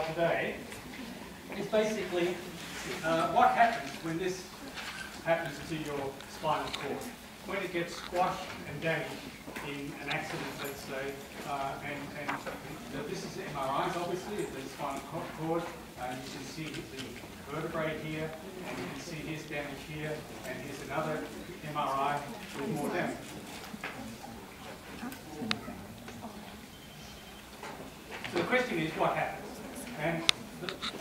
Today is basically what happens when this happens to your spinal cord. When it gets squashed and damaged in an accident, let's say, and this is MRIs obviously of the spinal cord. You can see the vertebrae here, and you can see here's damage here, and here's another MRI with more damage. So the question is, what happens? And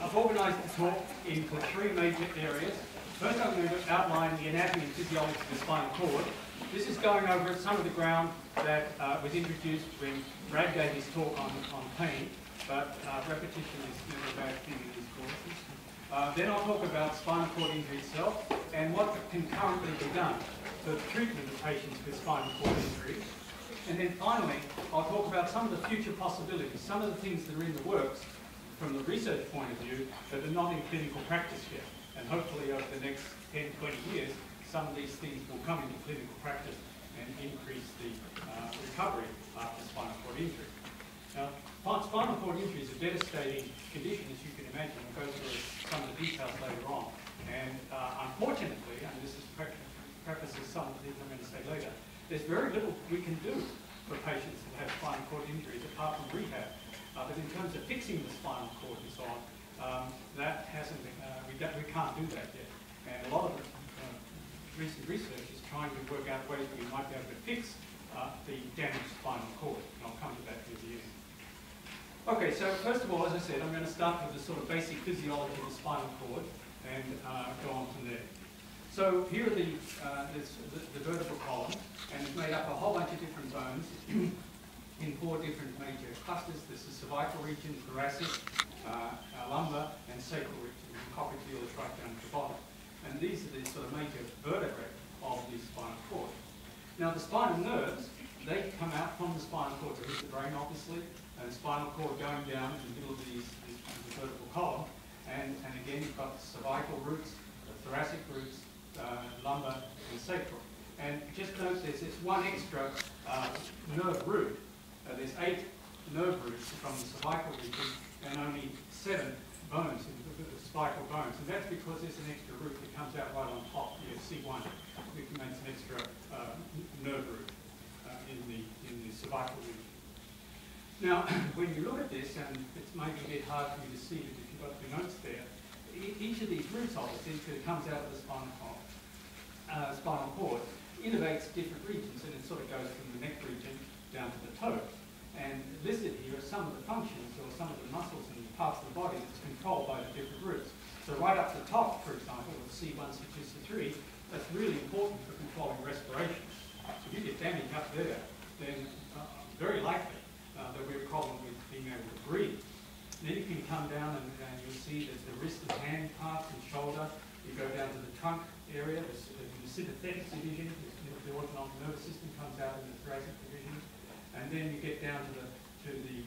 I've organised the talk into three major areas. First, I'm going to outline the anatomy and physiology of the spinal cord. This is going over some of the ground that was introduced when Brad gave his talk on pain, but repetition is never a bad thing in these courses. Then I'll talk about spinal cord injury itself and what can currently be done for the treatment of patients with spinal cord injuries. And then finally, I'll talk about some of the future possibilities, some of the things that are in the works from the research point of view that are not in clinical practice yet. And hopefully over the next 10, 20 years, some of these things will come into clinical practice and increase the recovery after spinal cord injury. Now, spinal cord injury is a devastating condition, as you can imagine. We'll go through some of the details later on. And unfortunately, and this is prefaces some of the things I'm going to say later, there's very little we can do for patients that have spinal cord injuries apart from rehab. But in terms of fixing the spinal cord and so on, that hasn't been, we can't do that yet. And a lot of recent research is trying to work out ways that we might be able to fix the damaged spinal cord. And I'll come to that near the end. Okay, so first of all, as I said, I'm going to start with the sort of basic physiology of the spinal cord and go on from there. So here are the vertebral column, and it's made up of a whole bunch of different bones in four different major clusters. This is cervical region, thoracic, lumbar, and sacral region. And coccygeal is right down at the bottom. And these are the sort of major vertebrae of the spinal cord. Now the spinal nerves, they come out from the spinal cord. There is the brain, obviously, and the spinal cord going down in the middle of the vertebral column. And again, you've got the cervical roots, the thoracic roots, lumbar, and sacral. And just note there's this one extra nerve root. There's 8 nerve roots from the cervical region and only 7 bones, spinal bones. And that's because there's an extra root that comes out right on top here, C1, which makes an extra nerve root in the cervical region. Now, when you look at this, and it's maybe a bit hard for you to see, but if you've got the notes there, each of these roots, obviously, that comes out of the spinal cord, innervates different regions, and it sort of goes from the neck region down to the toes. And listed here are some of the functions or some of the muscles and parts of the body that's controlled by the different roots. So right up the top, for example, with C1, C2, C3, that's really important for controlling respiration. If you get damage up there, then very likely there'll be a problem with being able to breathe. Then you can come down and you'll see there's the wrist and hand parts and shoulder. You go down to the trunk area, the sympathetic division, the autonomic nervous system comes out in the thoracic division. And then you get down to the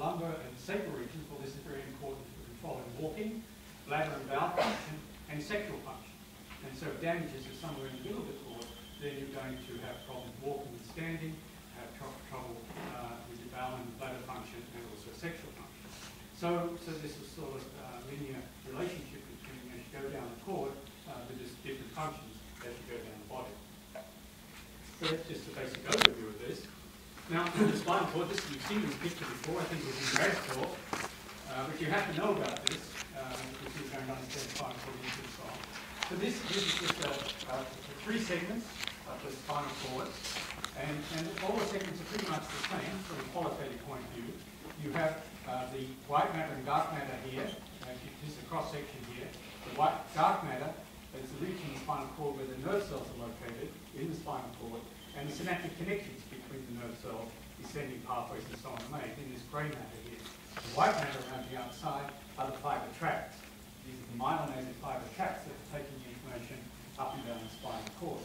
lumbar and sacral regions. Well, this is very important for controlling walking, bladder and bowel function, and sexual function. And so if damages are somewhere in the middle of the cord, then you're going to have problems walking and standing, have trouble with your bowel and bladder function, and also sexual function. So this is sort of a linear relationship between, as you go down the cord, there's different functions as you go down the body. So that's just a basic overview of this. Now, the spinal cord, you've seen this picture before, I think it was in Brad's talk, but you have to know about this if you're going to understand spinal cord injury and so on. So this is just the 3 segments of the spinal cord, and all the segments are pretty much the same from a qualitative point of view. You have the white matter and dark matter here, this is a cross-section here. The dark matter is the region in the spinal cord where the nerve cells are located in the spinal cord, and the synaptic connections between the nerve cells, descending pathways and so on are made in this grey matter here. The white matter around the outside are the fibre tracts. These are the myelinated fibre tracts that are taking the information up and down the spinal cord.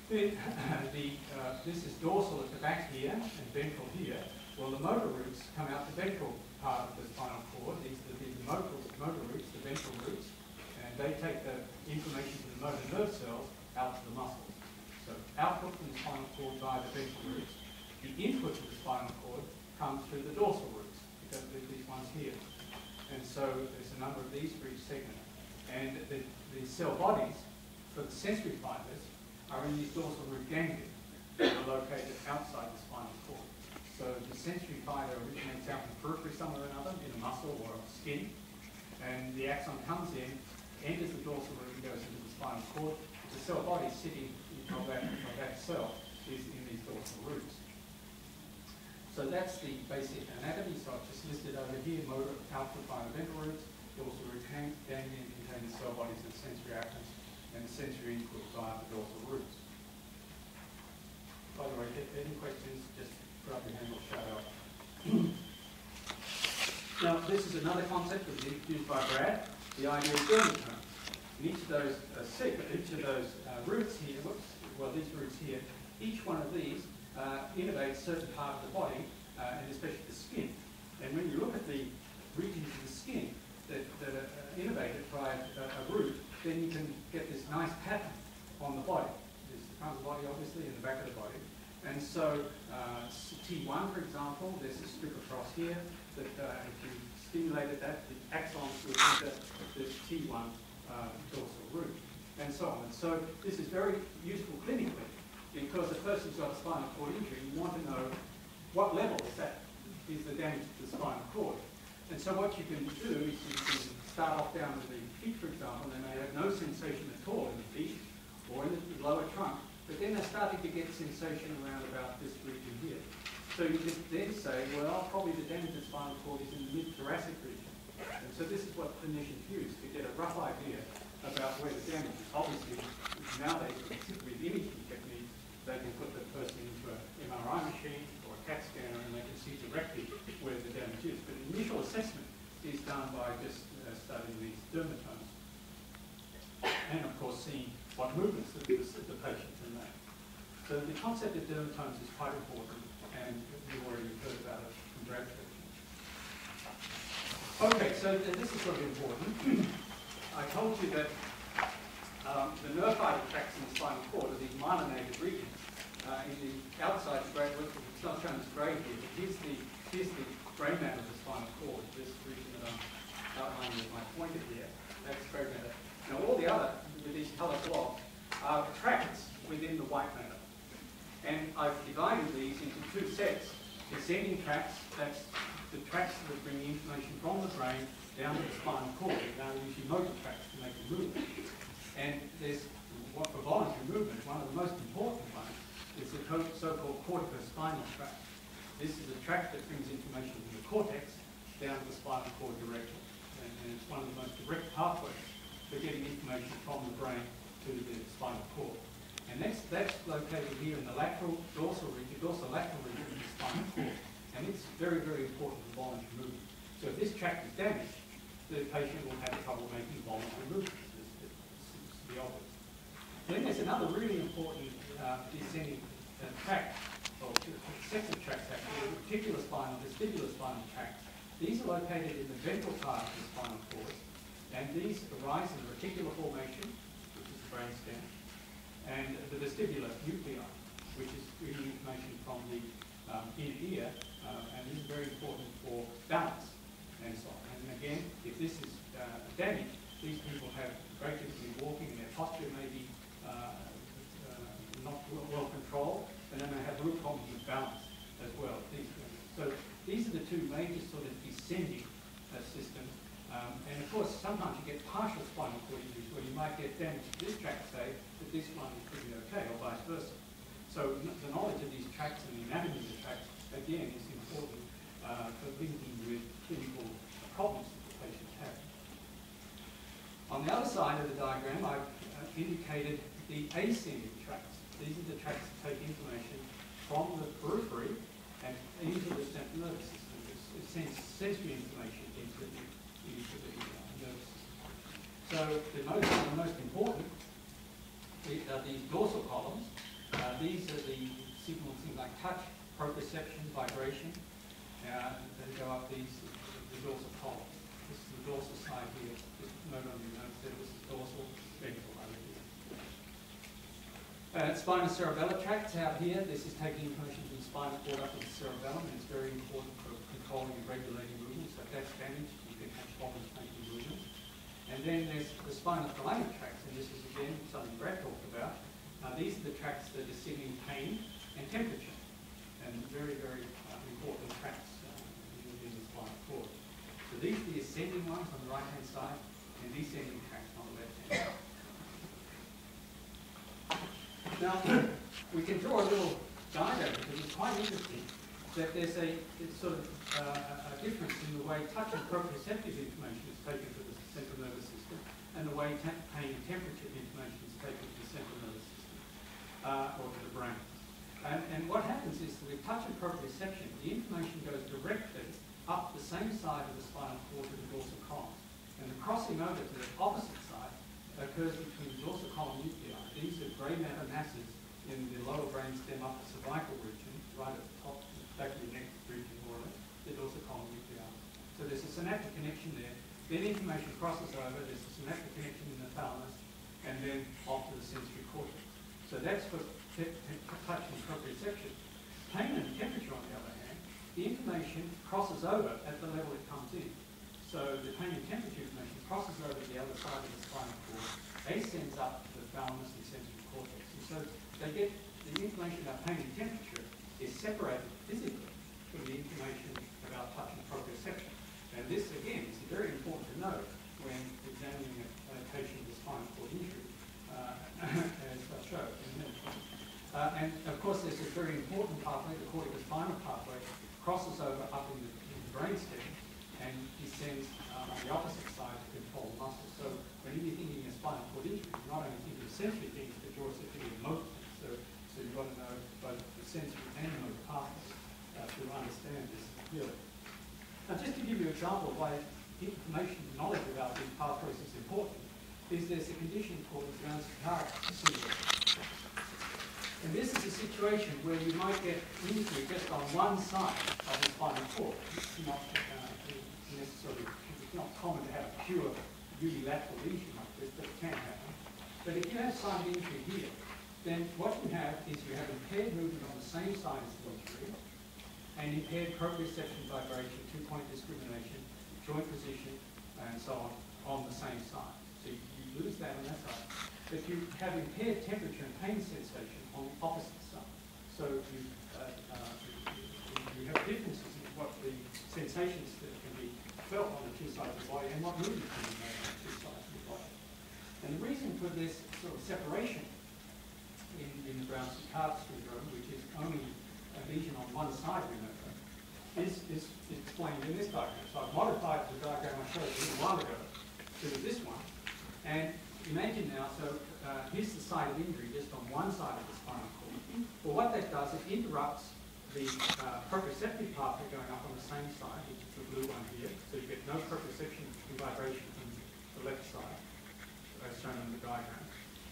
This is dorsal at the back here and ventral here. Well, the motor roots come out the ventral part of the spinal cord. These are the motor roots, the ventral roots, and they take the information from the motor nerve cells out to the muscles. So output from the spinal cord via the ventral roots. The input to the spinal cord comes through the dorsal roots, because these ones here. so there's a number of these for each segment. And the cell bodies for the sensory fibers are in these dorsal root ganglia that are located outside the spinal cord. So the sensory fiber originates out in the periphery somewhere or another, in a muscle or skin, and the axon comes in, enters the dorsal root and goes into the spinal cord. The cell body sitting of that cell is in these dorsal roots. So that's the basic anatomy. So I've just listed over here motor, outward fiber ventral roots, dorsal root ganglia contain the cell bodies of sensory axons, and the sensory input via the dorsal roots. By the way, any questions, just put up your hand or shout out. Now, this is another concept that was introduced by Brad, the idea of dermatomes. And each of those roots here, these roots here, each one of these innervates a certain part of the body, and especially the skin. And when you look at the regions of the skin that are innervated by a root, then you can get this nice pattern on the body. There's the front of the body, obviously, and the back of the body. And so T1, for example, there's a strip across here that if you stimulated that, the axons would enter the T1 dorsal root, and so on. And so this is very useful clinically, because a person's got a spinal cord injury, you want to know what level is the damage to the spinal cord. And so what you can do is you can start off down to the feet, for example, and they may have no sensation at all in the feet or in the lower trunk, but then they're starting to get sensation around about this region here. So you just then say, well, probably the damage to the spinal cord is in the mid-thoracic region. And so this is what clinicians use to get a rough idea about where the damage is. Obviously, nowadays, with imaging techniques, they can put the person into an MRI machine or a CAT scanner and they can see directly where the damage is. But initial assessment is done by just studying these dermatomes. And of course, seeing what movements the patient can make. So the concept of dermatomes is quite important, and you've already heard about it from Brad's section. Okay, so this is sort of important. I told you that the nerve fiber tracts in the spinal cord are these myelinated regions. In the outside grey, it's not shown as grey here, but here's the grey matter of the spinal cord, this region that I'm outlining with my pointer here. That's grey matter. Now all the other, with these coloured blobs, are tracts within the white matter. And I've divided these into two sets. Descending tracts, that's the tracts that bring the information from the brain down to the spinal cord. Now usually motor tracts to make the movement. And there's, for voluntary movement, one of the most important ones is the so-called corticospinal tract. This is a tract that brings information from the cortex down to the spinal cord directly. And it's one of the most direct pathways for getting information from the brain to the spinal cord. And that's located here in the lateral dorsal region, dorsolateral region of the spinal cord. And it's very, very important for voluntary movement. So if this tract is damaged, the patient will have trouble making voluntary movements. It's the obvious. Then there's another really important descending tract, or sets of tracts actually, the vestibular spinal tract. These are located in the ventral part of the spinal cord, and these arise in the reticular formation, which is the brainstem, and the vestibular nuclei, which is bringing information from the inner ear, and this is very important for balance and so on. And again, if this is damaged, these people have great difficulty walking, and their posture may be not well controlled, and then they have real problems with balance as well. So these are the two major sort of descending systems. And of course, sometimes you get partial spinal cord injuries where you might get damage to this tract, say, but this one is pretty okay, or vice versa. So the knowledge of these tracts and the anatomy of the tracts, again, is important for linking with clinical problems that the patients have. On the other side of the diagram, I've indicated the ascending tracts. These are the tracts that take information from the periphery and into the central nervous system. It sends sensory information into the nervous system. So the most important are these dorsal columns. These are the signals, things like touch, proprioception, vibration. They go up the dorsal column. This is the dorsal side here. Just note on your notes that this is dorsal, ventral over here. Spinocerebellar tract out here. This is taking information from the spinal cord up to the cerebellum, and it's very important for controlling and regulating movement. So if that's damaged, you can have problems And then there's the spinothalamic tracts, and this is again something Brad talked about. These are the tracts that are signaling pain and temperature, and very, very important tracts in the spinal cord. So these are the ascending ones on the right-hand side, and descending tracts on the left-hand side. Now, we can draw a little diagram because it's quite interesting that there's a difference in the way touch and proprioceptive information is taken to the central nervous system and the way pain and temperature information is taken to the central nervous system or to the brain. And what happens is that with touch and proprioception, the information goes directly up the same side of the spinal cord to the dorsal column. And the crossing over to the opposite side occurs between the dorsal column nuclei. These are grey matter masses in the lower brainstem upper cervical region, right at the top, back of the neck region more or less, the dorsal column nuclei. So there's a synaptic connection there. Then information crosses over, there's a synaptic connection in the thalamus, and then off to the sensory cortex. So that's for touch and proprioception. Pain and temperature, on the other hand, the information crosses over at the level it comes in. So the pain and temperature information crosses over the other side of the spinal cord, ascends up to the thalamus and sensory cortex. And so they get the information about pain and temperature is separated physically from the information about touch and proprioception. And this, again, is very important to know when examining a patient with spinal cord injury, as I'll show in a minute. And of course, there's a very important pathway, the corticospinal pathway, crosses over up in the brainstem and descends on the opposite side to control the muscles. So when you're thinking of spinal cord injury, you're not only thinking of sensory things, but you're also thinking of motor things. So you've got to know both the sensory and motor pathways to understand this clearly. Now, just to give you an example of why information, knowledge about these pathways is important, is there's a condition called Neuroscience syndrome. And this is a situation where you might get injury just on one side of the spinal cord. It's not necessarily, it's not common to have a pure unilateral lesion like this, but it can happen. But if you have some injury here, then what you have is you have impaired movement on the same side as the injury, and impaired proprioception, vibration, two-point discrimination, joint position, and so on the same side. So you lose that on that side. But you have impaired temperature and pain sensation on the opposite side. So you have differences in what the sensations that can be felt on the two sides of the body and what movement can be made on the two sides of the body. And the reason for this sort of separation in the Brown-Séquard syndrome, which is only a lesion on one side, remember, is explained in this diagram. So I've modified the diagram I showed you a little while ago to this one. And imagine now, so here's the site of injury just on one side of the spinal cord. Well, what that does, it interrupts the proprioceptive pathway going up on the same side, which is the blue one here. So you get no proprioception and vibration from the left side, as shown in the diagram.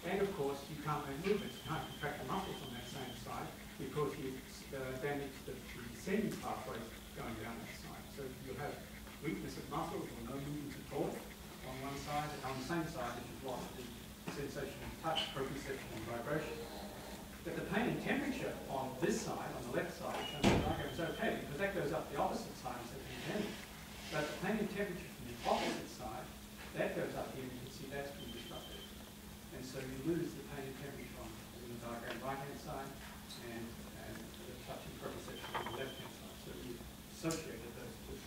And of course, you can't make movements. You can't contract the muscles on that same side because you've damaged the descending pathway going down that side. So you'll have weakness of muscles or no movement at all on one side, and on the same side, if you've lost the sensation of touch, proprioception, and vibration. But the pain and temperature on this side, on the left side, shown in the diagram, is okay because that goes up the opposite side instead of the damage. But the pain and temperature from the opposite side, that goes up here, and you can see that's been disrupted. And so you lose the pain and temperature on the diagram right-hand side and the touch and proprioception on the left-hand side. So you associated those two.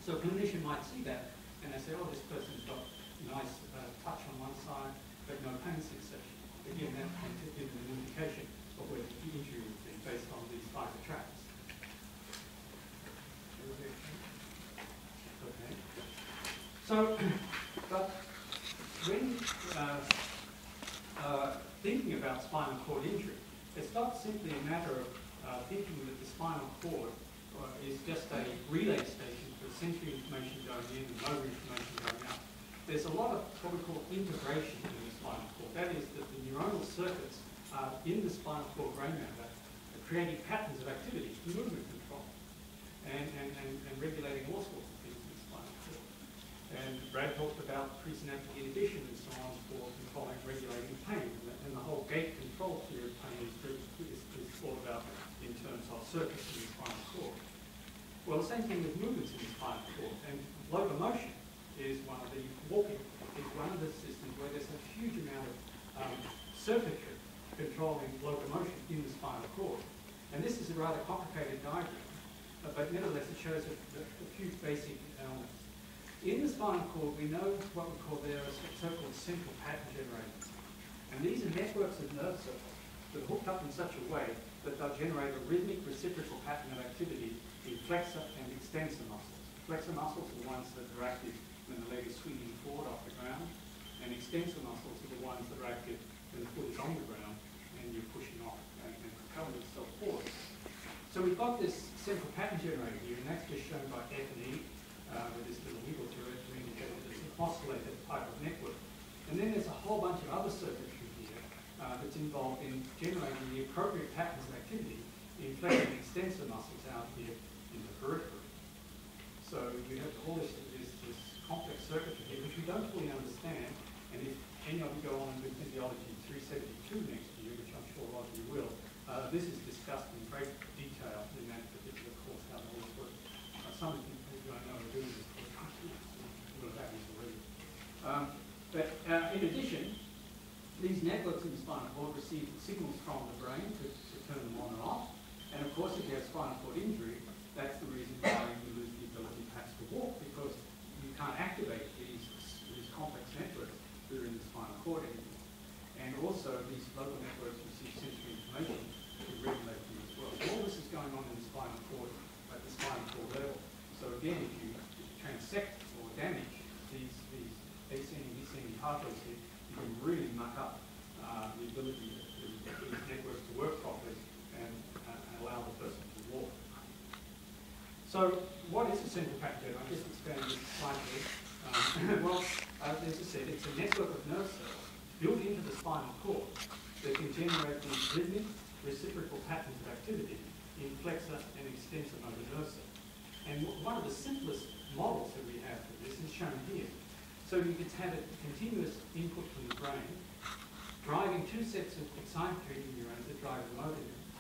So a clinician might see that and they say, oh, this person's got nice touch on one side, but no pain sensation. Again, that can give them an indication of where the injury would be based on these fiber tracts. Okay. So, but when thinking about spinal cord injury, it's not simply a matter of thinking that the spinal cord is just a relay station for sensory information going in and motor information going out. There's a lot of what we call integration in the spinal cord. That is that the neuronal circuits in the spinal cord brain matter are creating patterns of activity, movement control, and regulating all sorts of things in the spinal cord. And Brad talked about presynaptic inhibition and so on for controlling, regulating pain. And the whole gate control theory of pain is thought about in terms of circuits in the spinal cord. Well, the same thing with movements in the spinal cord. And locomotion is one of the walking is one of the systems where there's a huge amount of circuitry controlling locomotion in the spinal cord. And this is a rather complicated diagram, but nevertheless it shows a few basic elements. In the spinal cord, we know what we call there are so-called central pattern generators. And these are networks of nerve cells that are hooked up in such a way that they'll generate a rhythmic reciprocal pattern of activity in flexor and extensor muscles. Flexor muscles are the ones that are active when the leg is swinging forward off the ground, and extensor muscles are the ones that are active when the foot is on the ground and you're pushing off and propelling yourself forward. So we've got this central pattern generator here, and that's just shown by F and E, with this little wiggle to it to indicate that it's an oscillator type of network. And then there's a whole bunch of other circuitry here that's involved in generating the appropriate patterns of activity in flexor and extensor muscles out here in the periphery. So we have all this complex circuitry here, which we don't fully understand. And if any of you go on with Physiology 372 next year, which I'm sure a lot of you will, this is discussed in great detail in that particular course, how it all works. Some of you who I know are doing this course will have this already. But in addition, these networks in the spinal cord receive signals from the brain to turn them on and off. And of course, if you have spinal cord injury, that's the reason why you lose the ability perhaps to walk, because you can't activate these complex networks that are in the spinal cord anymore. And also, these local networks receive sensory information to regulate them as well. So all this is going on in the spinal cord at the spinal cord level. So again, if you transect or damage these ascending pathways here, you can really muck up the ability of these networks to work properly and allow the person to walk. So what is a central pattern generator? I just expand this slightly. Well, as I said, it's a network of nerve cells built into the spinal cord that can generate these rhythmic, reciprocal patterns of activity in flexor and extensor motor nerve cells. And one of the simplest models that we have for this is shown here. So you could have a continuous input from the brain driving two sets of excitatory neurons that drive the motor neurons.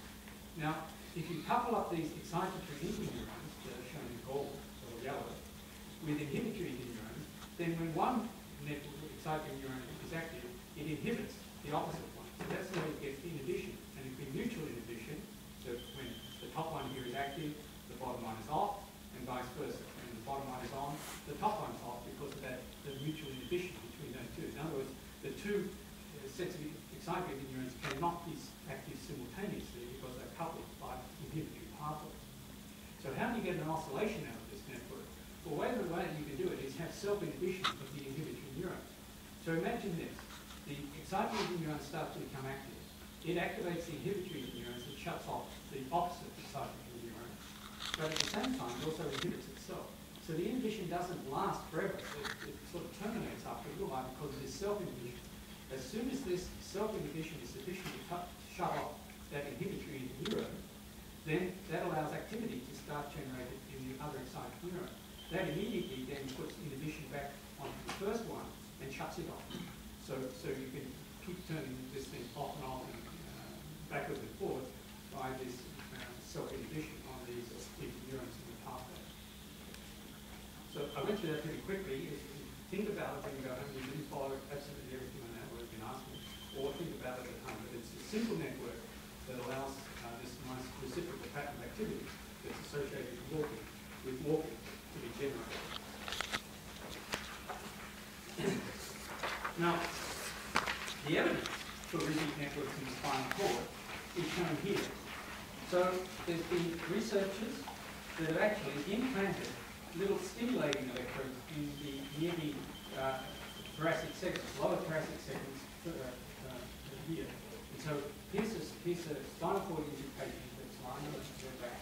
Now, if you couple up these excitatory interneurons that are shown in gold or yellow with inhibitory neurons, then when one excitatory neuron is active, it inhibits the opposite one. So that's how you get inhibition. And it can be mutual inhibition, so when the top one here is active, the bottom one is off, and vice versa. When the bottom one is on, the top one is off because of that the mutual inhibition between those two. In other words, the two sets of excitatory neurons cannot be active simultaneously because they're coupled by inhibitory pathways. So how do you get an oscillation out of this network? Well, the way you can do it is have self-inhibition of the inhibitory neurons. So imagine this. The excitatory neuron starts to become active. It activates the inhibitory neurons and shuts off the opposite excitatory neuron. But at the same time, it also inhibits itself. So the inhibition doesn't last forever. It sort of terminates after a little while because of this self-inhibition. As soon as this self-inhibition is sufficient to shut off that inhibitory neuron, then that allows activity to start generated in the other excited neuron. That immediately then puts inhibition back onto the first one and shuts it off. So you can keep turning this thing off and on and backwards and forwards by this self-inhibition on these neurons in the pathway. So I went through that pretty quickly. If you think about it when you go home, you didn't follow absolutely everything on that what I've been asking, or think about it at home. But it's a simple network that allows this nice reciprocal pattern of activity that's associated with walking to be generated. Now, the evidence for rhythmic networks in the spinal cord is shown here. So there's been researchers that have actually implanted little stimulating electrodes in near the thoracic segments, lower thoracic segments here. And so here's a spinal cord injured patient that's lying on their back.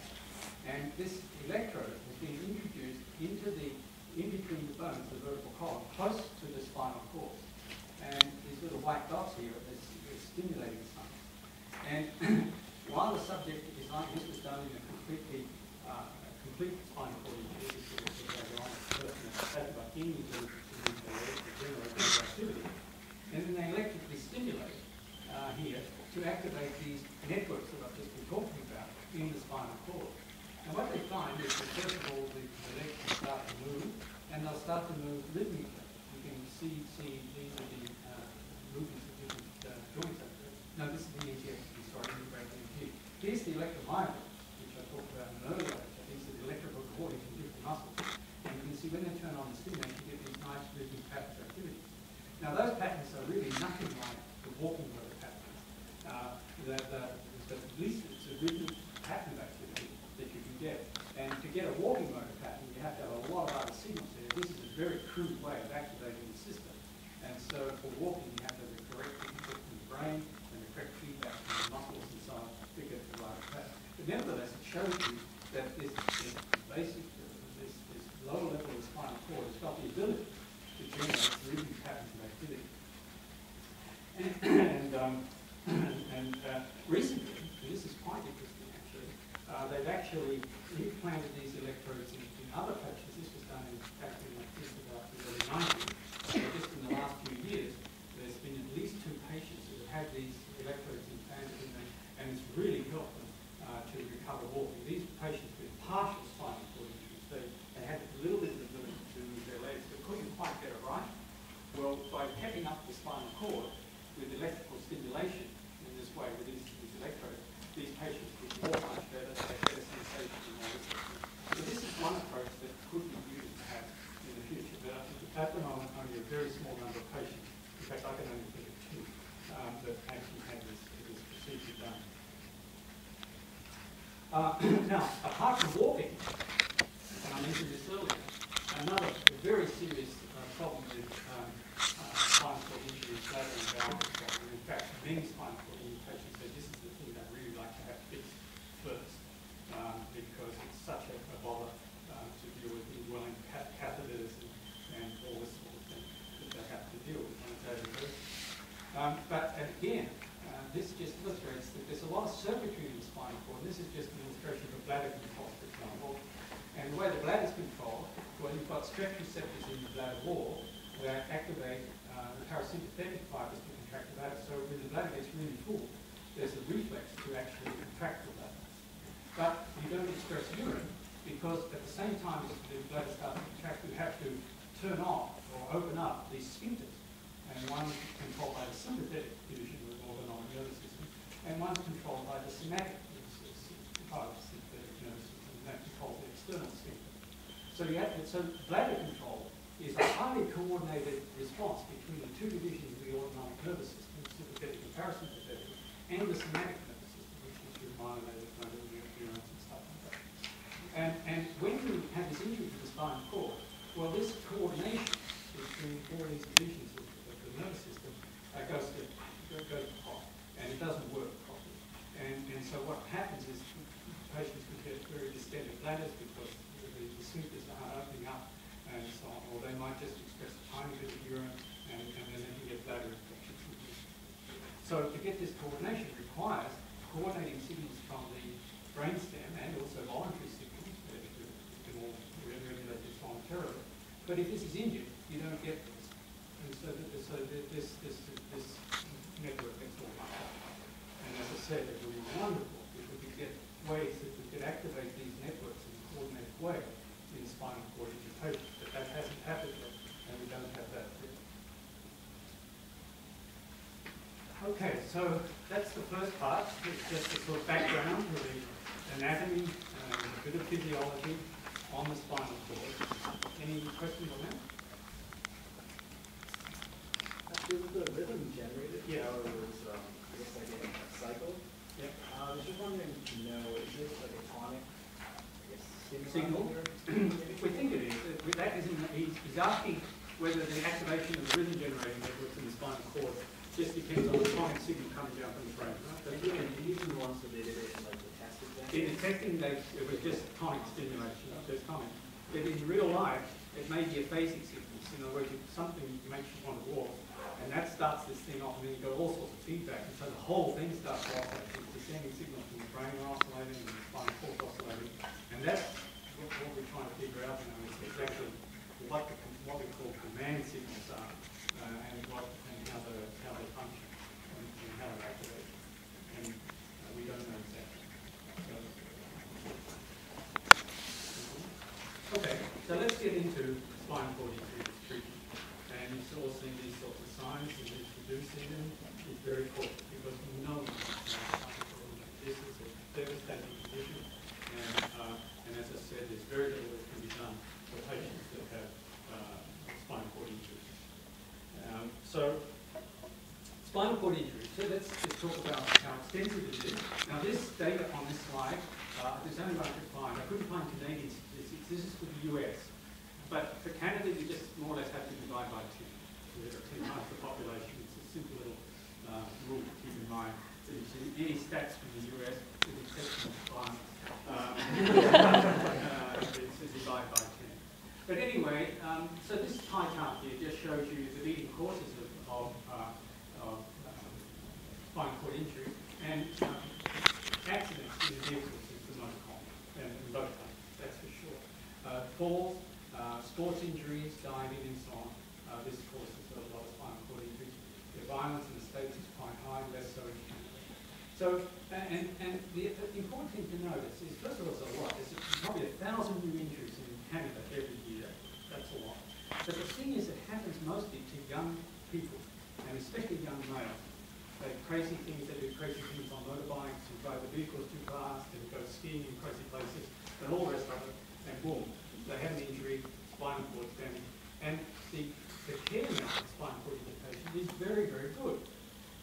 And this electrode has been introduced in between the bones, the vertebral column, close to the spinal cord. And these little white dots here are stimulating something. And while the subject is like this was done in a complete spinal cord injury, this is a person that's had about any to generate activity. And then they electrically stimulate here to activate these networks that I've just been talking about in the spinal cord. And what they find is that first of all the legs will start to move, and they'll start to move rhythmically. You can see these are the movements of different joints over there. No, this is the EGFT, sorry, integrated EMG. Here's the electromyogram, which I talked about in an earlier lecture. These are the electrical recordings from different muscles. And you can see when they turn on the stimulate, you get these nice rhythmic patterns of activity. Now those patterns are really nothing like the walking motor patterns. At least it's a rhythmic pattern of activity that you can get. And to get a walking motor pattern, you have to have a lot of other signals there. This is a very crude way of activating the system. And so for walking, you have to have the correct input from the brain and the correct feedback from the muscles and so on to get the right pattern. But nevertheless, it shows you that this basic, this lower level of the spinal cord has got the ability to generate rhythmic patterns of activity. And recently, and this is quite interesting actually, they've actually implanted these electrodes in other patients. This was done back in about the early 90s. So just in the last few years, there's been at least 2 patients who have had these electrodes implanted in them, and it's really helped them to recover walking. These patients with partial spinal cord injuries, they had a little bit of ability to move their legs, but couldn't quite get it right. Well, by pepping up the spinal cord with electrical stimulation in this way, with these electrodes, these patients could walk much better, they had better sensation in their system. So this is one approach that could be used perhaps in the future, but I think at the moment only a very small number of patients, in fact I can only think of 2, that actually had this procedure done. Now, apart from walking, and I mentioned this earlier, another very serious problem with spinal cord injury is bladder and bowel problem. In fact, many spinal cord injury patients say this is the thing they'd really like to have fixed first, because it's such a bother to deal with indwelling catheters and all this sort of thing that they have to deal with on a daily basis. But again, this just illustrates that there's a lot of circuitry in the spinal cord, and this is just an illustration of bladder control, for example. And the way the bladder is controlled, well, you've got stretch receptors in the bladder wall that activate the parasympathetic fibers to contract the bladder. So when the bladder gets really full, there's a reflex to actually contract the bladder. But you don't express urine because at the same time as the bladder starts to contract, you have to turn off or open up these sphincters. And one's controlled by the sympathetic division of the autonomic nervous system, and one's controlled by the somatic part of the sympathetic nervous system, and that controls the external sphincter. So bladder control is a highly coordinated response between the 2 divisions of the autonomic nervous system, sympathetic and parasympathetic, and the somatic nervous system, which is your myelinated neurons and stuff like that. And when you have this injury to the spinal cord, well, this coordination between all these divisions of the nervous system goes off, and it doesn't work properly. And so what happens is patients can get very distended bladders because the sphincters aren't opening up and so on, or they might just express a tiny bit of urine and then they can get bladder infections. So to get this coordination requires coordinating signals from the brainstem and also voluntary signals that you can all regulate this voluntarily. But if this is injured, you don't get this. And so this network gets all mucked up. And as I said, it would be wonderful if we could get ways that we could activate these networks in a coordinated way in spinal cord injury patients. But that hasn't happened yet, and we don't have that yet. Okay, so that's the first part. It's just a sort of background with the anatomy and a bit of physiology on the spinal cord. Any questions on that? Is the rhythm generated? Yeah. Or was I guess like a cycle? Yeah. I was just wondering to know, is this like a tonic, I guess, Signal? We think it is. That isn't, he's asking whether the activation of the rhythm generating networks in the spinal cord just depends on the tonic signal coming down from the brain. Right? But yeah, these are the ones that they did it in like the test exam. In the testing, it was just tonic stimulation, just tonic. But in real life, it may be a phasic sequence. In other words, something makes you want to walk, and that starts this thing off, and then you got all sorts of feedback, and so the whole thing starts to oscillate. It's descending signals from the brain are oscillating, and the spinal cord oscillating, and that's what we're trying to figure out now is exactly what we call command signals are, and how they function, and how they activate, and we don't know exactly. Okay, so let's get into spinal cord injury treatment, and also signs and if you do see them, it's very important because we know this is a devastating condition, and as I said, there's very little that can be done for patients that have spinal cord injuries. So spinal cord injury. So let's just talk about how extensive it is. Now this data on this slide, there's only one I could find. I couldn't find Canadian statistics. This is for the US. But for Canada, you just more or less have to divide by 2. So there are 10 times the population. It's a simple little rule to keep in mind. So you see any stats from the US, with the exception of one, it's a divide by 10. But anyway, so this pie chart here just shows you the leading causes of spinal cord injury, and accidents in vehicles is the most common, and in both countries, that's for sure. Falls, sports injuries, diving, and so on. This causes a lot of spinal cord injuries. The violence in the States is quite high, less so in Canada. So, and the important thing to notice is, first of all, it's a lot. There's probably 1,000 new injuries in Canada every year. That's a lot. But the thing is, it happens mostly to young people, and especially young males. They do crazy things on motorbikes, and drive the vehicles too fast, and go skiing in crazy places, and all the rest of it, and boom, they have an injury, spinal cord damage. And the care now of spinal cord injury is very, very good.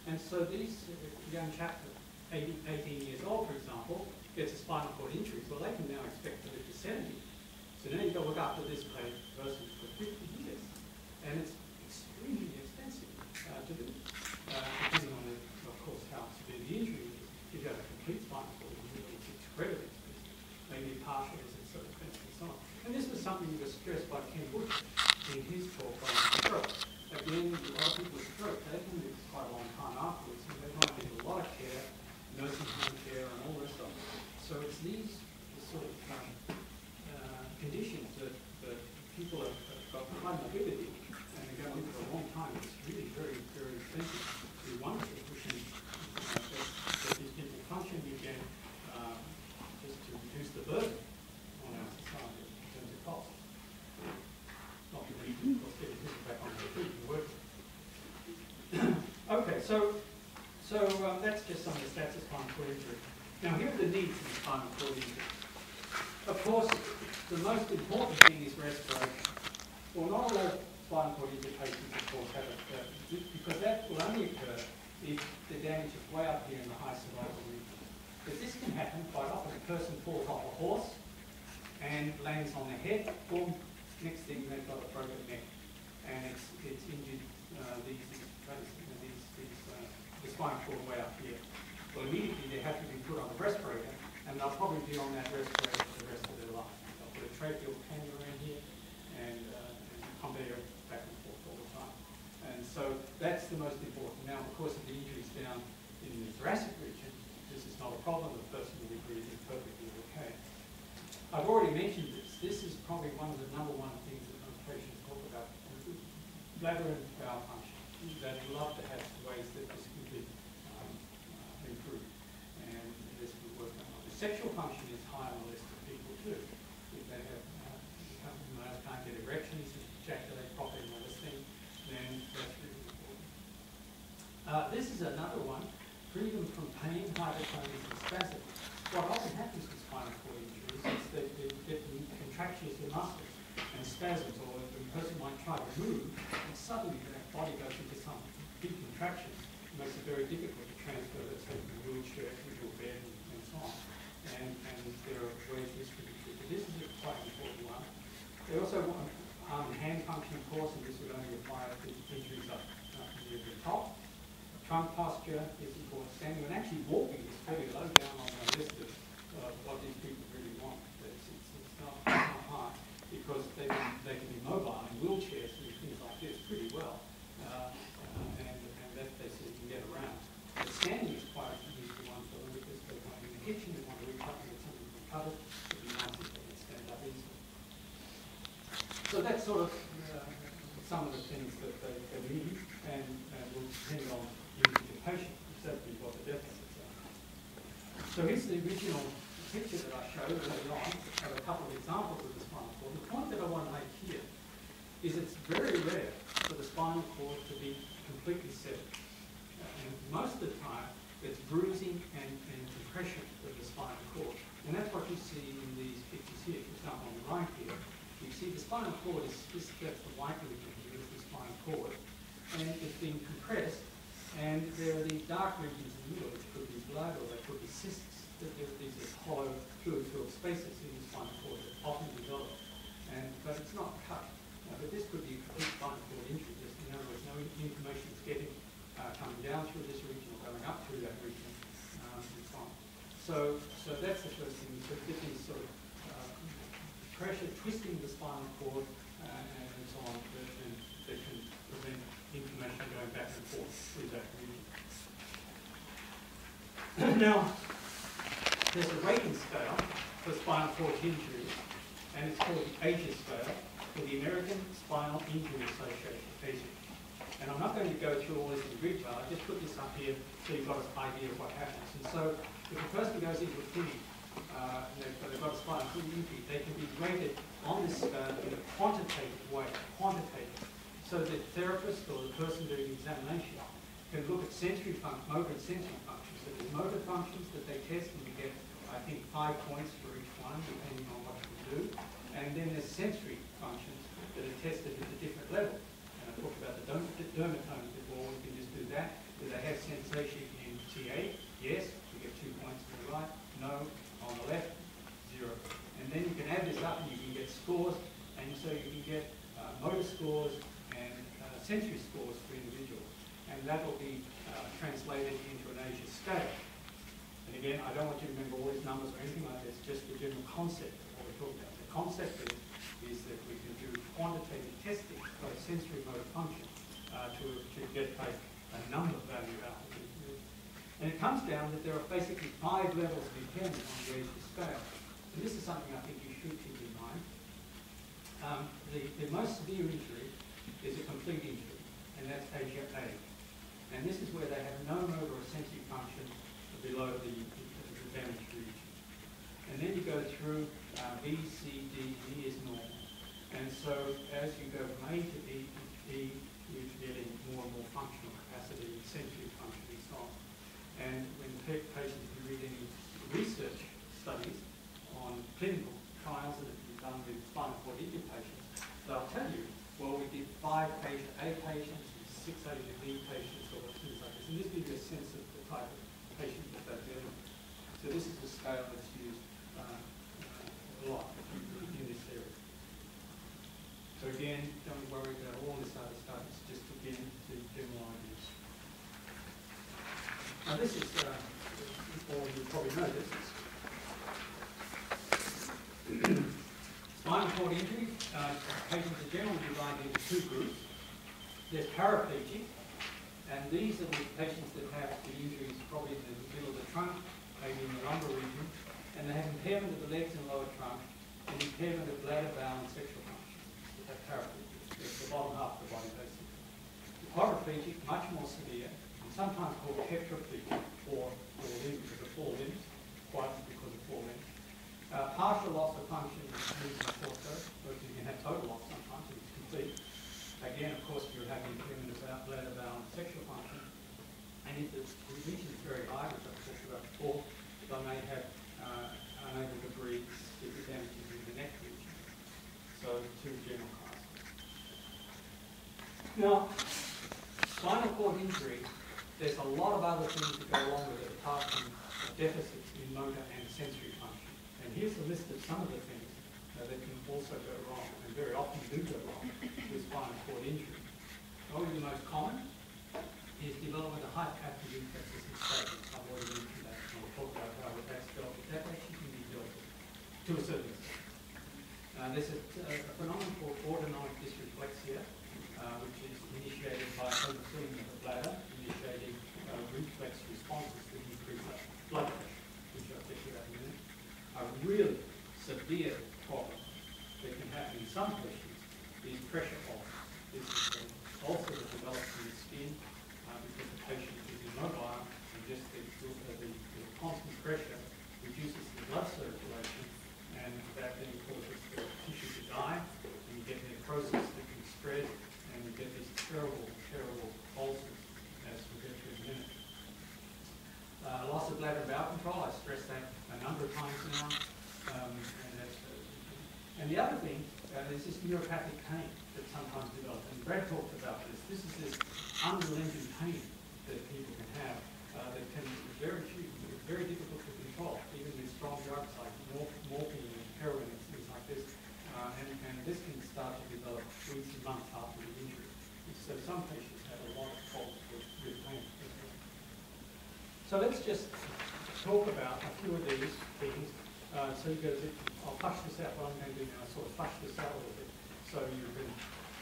And so these young chaps at 18 years old, for example, gets a spinal cord injury, well, they can now expect to live to 70. So now you've got to look after this person for 50 years. And it's extremely expensive to do, depending on, of course, how severe the injury is. If you have a complete spinal cord injury, it's incredibly expensive. Maybe partial is so expensive and so on. And this was something that was stressed by Ken Bush in his talk on stroke. Again, a lot of people with stroke, they can live quite a long time afterwards, and they might need a lot of care, nursing home care, and all this stuff. So it's these sort of conditions that people have got high mobility and they're going to live for a long time. It's really very, very expensive. We want to push that these people function again just to reduce the burden on our society in terms of cost. Not that we can, of course, get people back on their feet and work. Okay, so that's just some of the stats of spinal cord injury. Now here are the needs in spinal cord injury. Of course, the most important thing is respiration. Well, not all spinal cord injury patients, of course, have it, because that will only occur if the damage is way up here in the high cervical region. But this can happen quite often. A person falls off a horse and lands on their head, boom, next thing they've got a broken neck. And it's injured the spinal cord way up here. Well, immediately they have to be put on a respirator, and they'll probably be on that respirator for the rest of their life. They'll put a tracheal cannula in here and pump air back and forth all the time. And so that's the most important. Now, of course, if the injury's down in the thoracic region, this is not a problem. The person will be breathing perfectly okay. I've already mentioned this. This is probably one of the #1 things that most patients talk about. Bladder and bowel function. They'd love to have ways that this can be improved. And this will work on. The sexual function is high on the list of people too. If they have, males can't get erections, ejaculate properly and all this thing, then that's really important. This is another one. Freedom from pain, hypertonia, and spasm. What often happens with spinal cord injuries is that they get contractures in muscles and spasms, or the person might try to move, and suddenly their body goes into some big contraction. It makes it very difficult to transfer, let's say, from a wheelchair to your bed and so on. And there are ways this can be treated. This is a quite important one. They also want arm and hand function, of course, and this would only apply to injuries up near the top. Trunk posture is important. Standing and actually walking is fairly low down on the list of what these people really want. It's not high because they can be mobile in wheelchairs and things like this pretty well, and that they sort of can get around. But standing is quite an easy one for them because they're going in the kitchen, they want to reach up and get something from cupboard. It'd be nice if they can stand up easily. So that's sort of some of the things that they need, and will depend on the patient, exactly what the deficits are. So here's the original picture that I showed earlier on of a couple of examples of the spinal cord. The point that I want to make here is it's very rare for the spinal cord to be completely severed. And most of the time, it's bruising and compression of the spinal cord. And that's what you see in these pictures here. For example, on the right here, you see the spinal cord is this, that's the white region here, is the spinal cord. And it's being compressed, and there are these dark regions in the middle, which could be blood or they could be cysts. These are hollow fluid-filled spaces in the spinal cord that often develop. But it's not cut. But this could be a complete spinal cord injury. Just in other words, no information is getting coming down through this region or going up through that region, and so on. So that's the first thing. So get these sort of pressure twisting the spinal cord and so on that can prevent information going back and forth through that region. Now, there's a rating scale for spinal cord injuries, and it's called the ASIA scale for the American Spinal Injury Association, ASIA. And I'm not going to go through all this in detail. I just put this up here so you've got an idea of what happens. And so if a person goes into a clinic and they've got a spinal cord injury, they can be rated on this scale in a quantitative way, so the therapist or the person doing the examination can look at motor and sensory functions. So there's motor functions that they test, and you get, I think, 5 points for each one, depending on what you do. And then there's sensory functions that are tested at a different level. And I talked about the dermatomes before. We can just do that. Do they have sensation in T8? Yes, you get 2 points on the right. No, on the left, 0. And then you can add this up and you can get scores. And so you can get motor scores and sensory scores for individuals. And that will be translated into an ASIA scale. And again, I don't want you to remember all these numbers or anything like this, just the general concept of what we're talking about. The concept is that we can do quantitative testing of sensory motor function to get a number value out of it. And it comes down that there are basically 5 levels of impairment on the ASIA scale. And this is something I think you should keep in mind. The most severe injury is a complete injury, and that's ASIA A. And this is where they have no motor or sensory function below the damaged region. And then you go through B, C, D, E is normal. And so as you go from A to E, you're getting more and more functional capacity, sensory function, and so on. And when patients read any research studies on clinical trials that have been done with spinal cord injury patients, they'll tell you, well, we did 5 ASIA A patients, 6 ASIA B patients, or things like this. And this gives you a sense of the type of patient that they're dealing with. So this is the scale that's used a lot in this area. So again, don't worry about all this other stuff. It's just again to general ideas. Now this is, or you probably know this. Spinal cord injury, patients are generally divided into 2 groups. There's paraplegic, and these are the patients that have the injuries probably in the middle of the trunk, maybe in the lumbar region, and they have impairment of the legs and lower trunk, and impairment of bladder, bowel, and sexual functions. That's paraplegic. It's the bottom half of the body, basically. The quadriplegic, much more severe, and sometimes called tetraplegic, or 4 limbs, because of 4 limbs, quad because of 4 limbs. Partial loss of function is also, but you can have total loss sometimes if it's complete. Again, of course, you're having impairment of bladder, bowel, and sexual function. And if the region is very high, which I've talked about before, they may have unable to breathe if the damage is in the neck region. So, 2 general classes. Now, spinal cord injury, there's a lot of other things that go along with it, apart from deficits in motor and sensory function. And here's a list of some of the things that can also go wrong, and very often do go wrong with spinal cord injury. Probably the most common is development of hyperactive reflexes and statements. I've already mentioned that, and we'll talk about how that's dealt with. That actually can be dealt with to a certain extent. There's a phenomenon called autonomic dysreflexia, which is initiated by overfilling of the bladder, initiating reflex responses to increase blood pressure, which I'll get to that in a minute. A really severe problem that can happen in some patients is pressure ulcer. This is an ulcer that develops in the skin because the patient is immobile, and just the constant pressure reduces the blood circulation, and that then causes the tissue to die, terrible, terrible ulcers, as we'll get to in a minute. Loss of bladder and bowel control, I stressed that a number of times now. And the other thing is this neuropathic pain that sometimes develops. And Brad talked about this. This is this unrelenting pain that people can have that can be very difficult to control, even with strong drugs like morphine and heroin and things like this. And this can start to develop weeks and months after the injury. So some patients have a lot of problems with pain. So let's just talk about a few of these things. So you go, I'll flush this out. What I'm going to do now is sort of flush this out a little bit so you can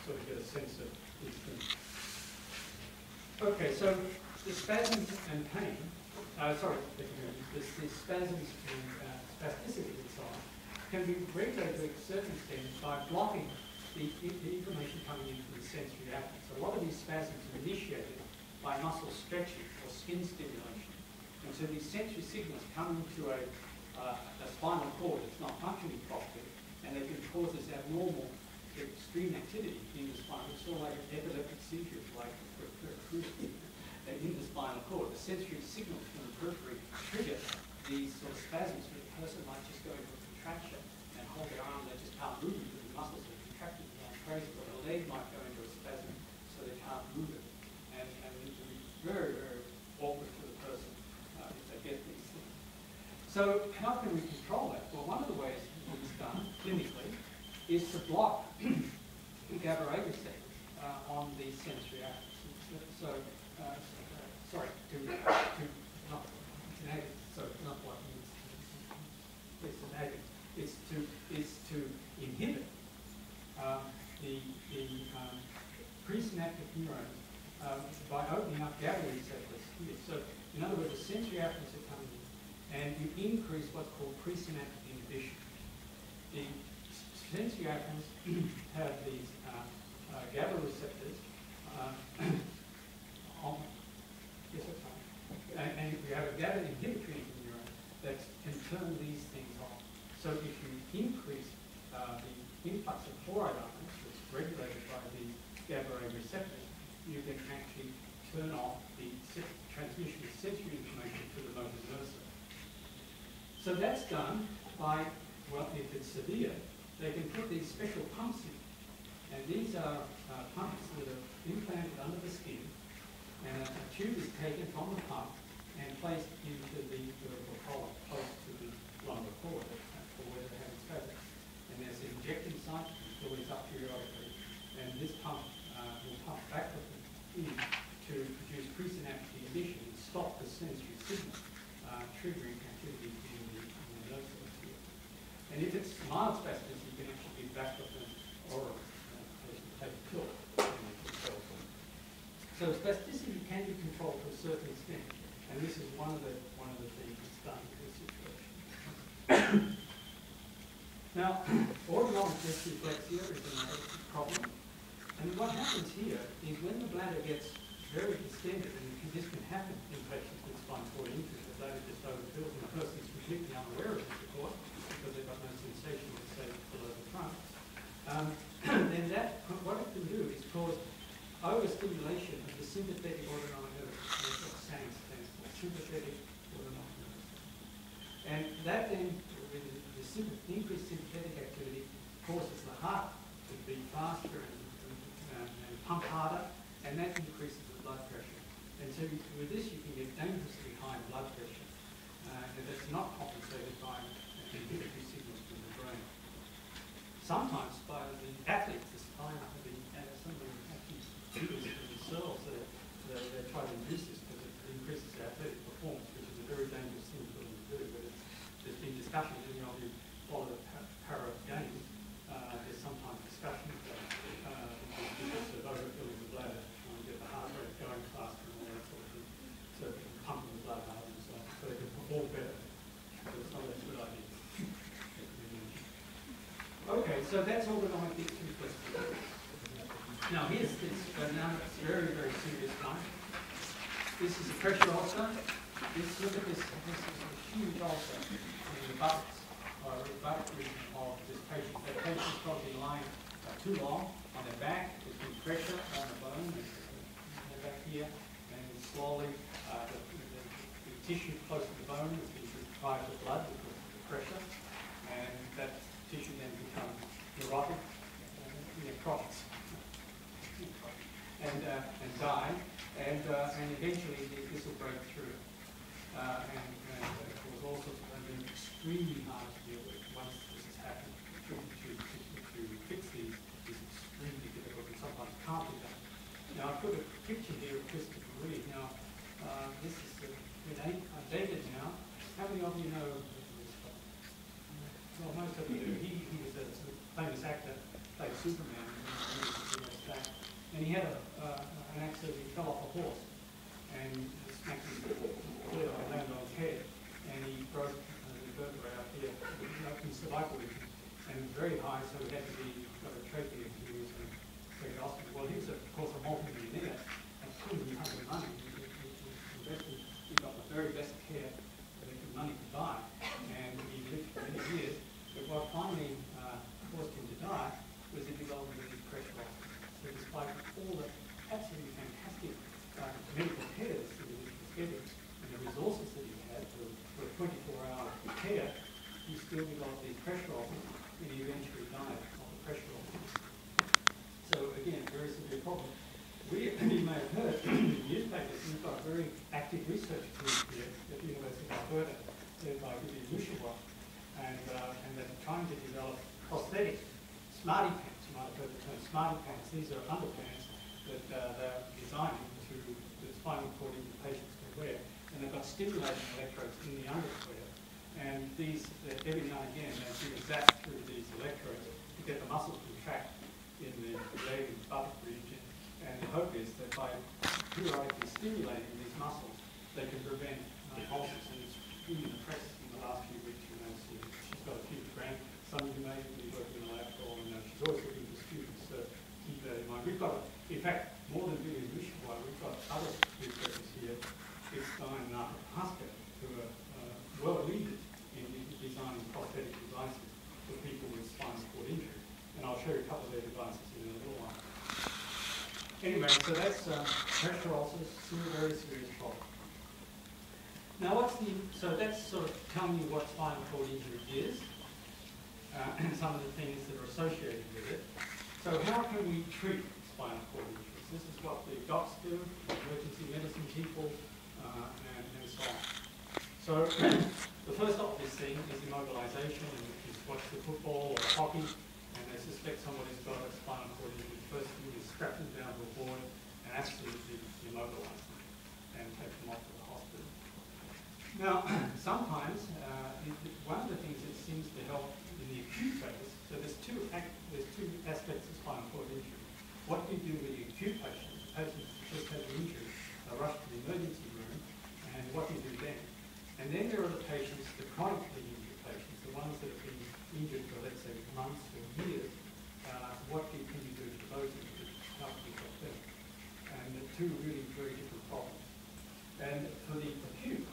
sort of get a sense of these things. Okay, so the spasms and pain, the spasms and spasticity and so on can be regulated to a certain extent by blocking the information coming into the sensory apparatus. So a lot of these spasms are initiated by muscle stretching or skin stimulation. And so these sensory signals come into a spinal cord that's not functioning properly, and they can cause this abnormal extreme activity in the spine. It's sort of like epileptic seizures, like in the spinal cord. The sensory signals from the periphery trigger these sort of spasms where the person might just go into a contraction and hold their arm, they just can't move because the muscles are contracted like crazy, or the leg might go into a spasm so they can't move it. And it can be very, very awkward for the person if they get these things. So how can we control that? Well, one of the ways it's done clinically is to block the GABA A receptors on the sensory apparatus. So, sorry, not what it's an agonist. It's to inhibit the presynaptic neurons by opening up GABA receptors here. So, in other words, the sensory apparatus are coming in, and you increase what's called presynaptic inhibition. The sensory apparatus have these GABA receptors and if you have a GABA inhibitory neuron that can turn these things off. So if you increase the influx of chloride ions that's regulated by the GABA A receptors, you can actually turn off the transmission of sensory information to the motor nerve cell. So that's done by, well, if it's severe, they can put these special pumps in. And these are pumps that are implanted under the skin, and a tube is taken from the pump and placed into the vertebral column close to the lumbar cord for where they have spasms. And there's an injecting site that fills up periodically, and this pump will pump backward in to produce presynaptic inhibition and stop the sensory signal triggering activity in the nerve cells here. And if it's mild spasticity, you can actually give baclofen orally. Take a pill. So spasticity can be controlled to a certain extent, and this is one of the things that's done in this situation. Now, autonomic dyslexia is another problem, and what happens here is when the bladder gets very distended, and this can happen in patients with spinal cord injury, the bladder just overfills, and the person is completely unaware of this, of course, because they've got no sensation, let's say, below the trunk. Then what it can do is cause overstimulation of the sympathetic autonomic nervous system. That's what SANS stands for, sympathetic autonomic nervous system. And that then, with the increased sympathetic activity, causes the heart to beat faster and pump harder, and that increases the blood pressure. And so with this, you can get dangerously high blood pressure, and that's not compensated by inhibitory signals from the brain. Sometimes by the athletes, the spine of some of the athletes do this for themselves. They try to induce this because it increases their athletic performance, which is a very dangerous thing for them to do. But there's been discussion, and you know, if you follow the para games, there's sometimes discussion because of overfilling the bladder, trying to get the heart rate going faster and all that sort of thing. So they can pump the blood harder and so on, so they can perform better. So it's not a good idea. Okay, so that's autonomic dyslexia. Now here's this another very, very serious one. This is a pressure ulcer. Look at this. This is a huge ulcer in the buttocks, or the buttock region of this patient. That patient's probably lying too long on their back. There's been pressure on the bone and tissue close to the bone, which is required the blood because of the pressure, and that tissue then becomes neurotic, necrotics, and die, and eventually this will break through. And it was also extremely hard to deal with once this has happened. To fix these is extremely difficult and sometimes can't be done. Now I put a picture here of Christopher Reeve. Now this is dated now. How many of you know this guy? Well, most of you do. He was a famous actor, played Superman, and he had an accident. He fell off a horse and smacked his head on, landed on his head, and he broke the vertebrae up here, in cervical region, and very high, so he had to be got a trachea and he was taken to hospital. Well, he was of course a multi-millionaire and couldn't have the money. He got the very best care that he could money to buy, and he lived for many years. But what finally caused him to die was he developed these pressure ulcers. So despite all the absolutely fantastic medical care that he was getting and the resources that he had for 24-hour care, he still developed these pressure ulcers, and he eventually died of the pressure ulcers. So again, very severe problem. You may have heard in the newspapers, we've got a very active research team here at the University of Alberta, led by Vivian Mushawa, and they're trying to develop prosthetic smarty pants. You might have heard the term smarty pants. These are underpants that they're designing to the spinal cord injured patients can wear, and they've got stimulating electrodes in the underwear. And these, every now and again, they do a zap through these electrodes to get the muscle contract in the leg and buttock region. And the hope is that by periodically stimulating these muscles, they can prevent ulcers. And it's been in the press in the last few weeks. You know, she's got a few grand. Some of you may be working in a lab for, and she's always looking for students. So keep that in mind. We've got, in fact, more than Vivian Mushawa, we've got other researchers here, this guy and Husker, who are well leaders in designing prosthetic devices for people with spinal cord injury. And I'll show you a couple of their devices in a little while. Anyway, so that's pressure ulcers, still a very serious problem. Now so that's sort of telling you what spinal cord injury is, and some of the things that are associated with it. So how can we treat spinal cord injuries? This is what the docs do, emergency medicine people, and so on. So the first obvious thing is immobilization, which is watch the football or the hockey, and they suspect somebody's got a spinal cord injury. The first thing is strap them down to a board and absolutely immobilize them and take them off to the hospital. Now, sometimes one of the things that seems to help in the acute phase, so there's two aspects of spinal cord injury. What do you do with the acute patient? The patient just has an injury, they rush to the emergency room, and what do you do then? And then there are the patients, the chronically injured patients, the ones that have been injured for, let's say, months or years. What can you do for those injured? How can you help them? And the two really very different problems. And for the acute,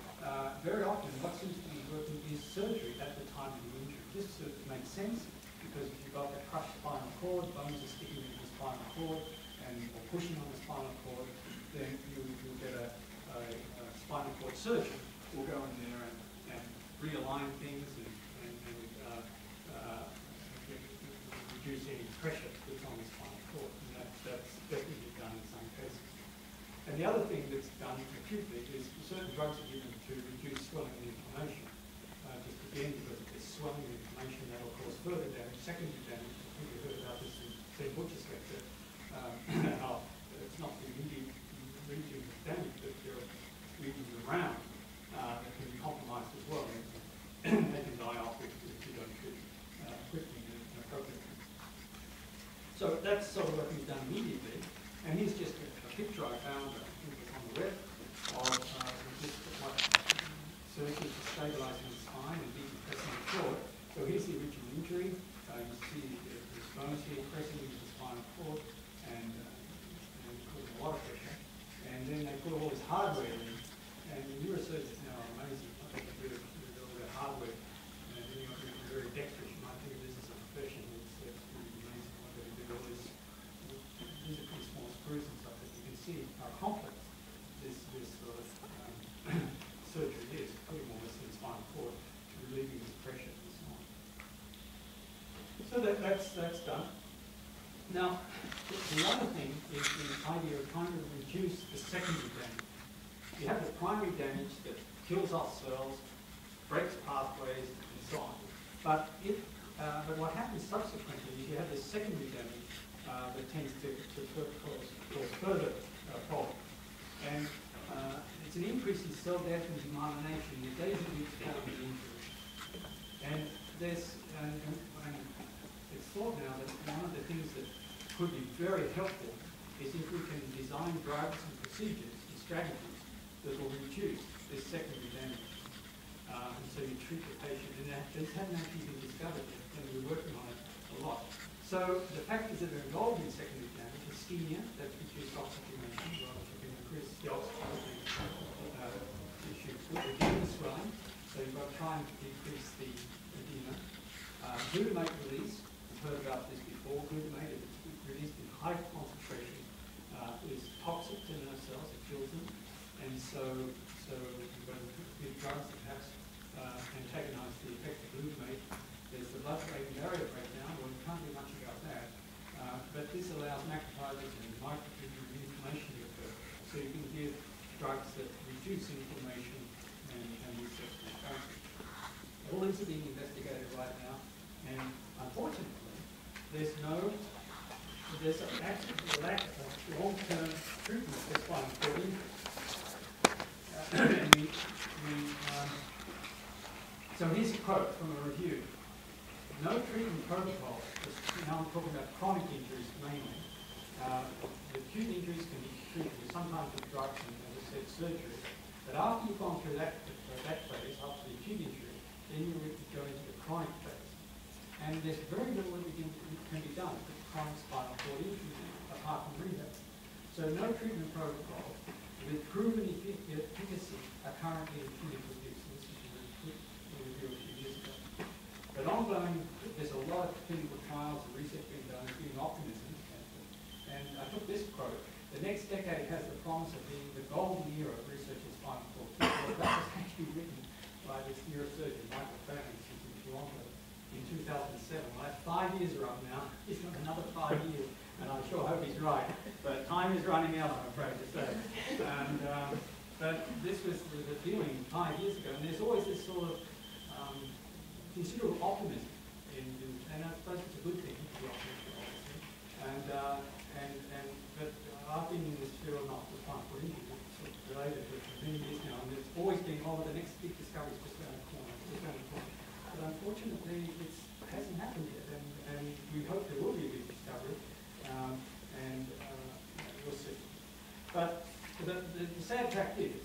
very often what seems to be working is surgery at the time of the injury, just to make sense, because if you've got a crushed spinal cord, bones are sticking into the spinal cord, or pushing on the spinal cord, then you'll get a spinal cord surgeon will go in there and realign things and reduce any pressure that's on the spinal cord. And that's definitely done in some cases. And the other thing that's done acutely is certain drugs are given to reduce swelling and inflammation. Just again, because if there's swelling and inflammation, that will cause further damage, secondary damage. I think you heard about this in St. Butcher's lecture. It's not the immediate region of damage, but there are regions around that can be compromised as well. And they can die off if you don't treat quickly and appropriately. So that's sort of what we've done immediately. And here's just a picture I found, I think it was on the web, of just what surgery for stabilizing the spine and decompressing the cord. So here's the original injury. You see the bones here pressing into the spinal cord and causing a lot of pressure. And then they put all this hardware in. And the neurosurgeons now are amazing. I think they do all their hardware. And they're very dexterous. You might think of this as a profession. It's really amazing what they do. All this. These are pretty small screws and stuff that you can see how complex this sort of surgery that's done. Now, the other thing is the idea of trying to reduce the secondary damage. You have the primary damage that kills off cells, breaks pathways, and so on. But what happens subsequently is you have this secondary damage that tends to cause further problems. And it's an increase in cell death and demyelination in the days of which form of injury. And it's thought now that one of the things that could be very helpful is if we can design drugs and procedures and strategies that will reduce this secondary damage. And so you treat the patient, and these haven't actually been discovered yet, and we're working on it a lot. So the factors that are involved in secondary damage, ischemia, that reduces oxygenation, which can increase the oxygen issue, edema swelling, so you've got to try and decrease the edema. Glutamate release, we've heard about this before. Glutamate is released in high concentration, is toxic to nerve cells, it kills them, and so you've got to give drugs that perhaps antagonize the effect of glutamate. There's the blood-brain barrier breakdown, well, you can't do much about that, but this allows macrophages and microfilters and inflammation to occur. So you can give drugs that reduce inflammation and research responses. All these are being investigated right now, and unfortunately, there's a lack of long-term treatment for spinal cord injury. So here's a quote from a review. No treatment protocol, now I'm talking about chronic injuries mainly. The acute injuries can be treated sometimes with drugs and, as I said, surgery. But after you've gone through that phase, after the acute injury, then you go into the chronic phase. And there's very little that can be done with chronic spinal cord injury apart from rehab. So no treatment protocol with proven efficacy are currently in clinical use. This is a review a few years ago. But ongoing, there's a lot of clinical trials and research being done, giving optimism. And I took this quote: "The next decade has the promise of being the golden era of research in spinal cord." Well, that was actually written by this neurosurgeon, Michael Fanning, who's in Toronto, in 2007. Well, that's 5 years are up now. He's got another 5 years, and I sure hope he's right. But time is running out, I'm afraid to say. And but this was the feeling 5 years ago, and there's always this sort of considerable optimism and I suppose it's a good thing to be optimistic, obviously. But I've been in this field not for spinal cord injury, sort of related to it for many years now, and there's always been, the next big discovery is just around the corner, But unfortunately, it hasn't happened yet, and we hope there will be a big discovery, and we'll see. But the sad fact is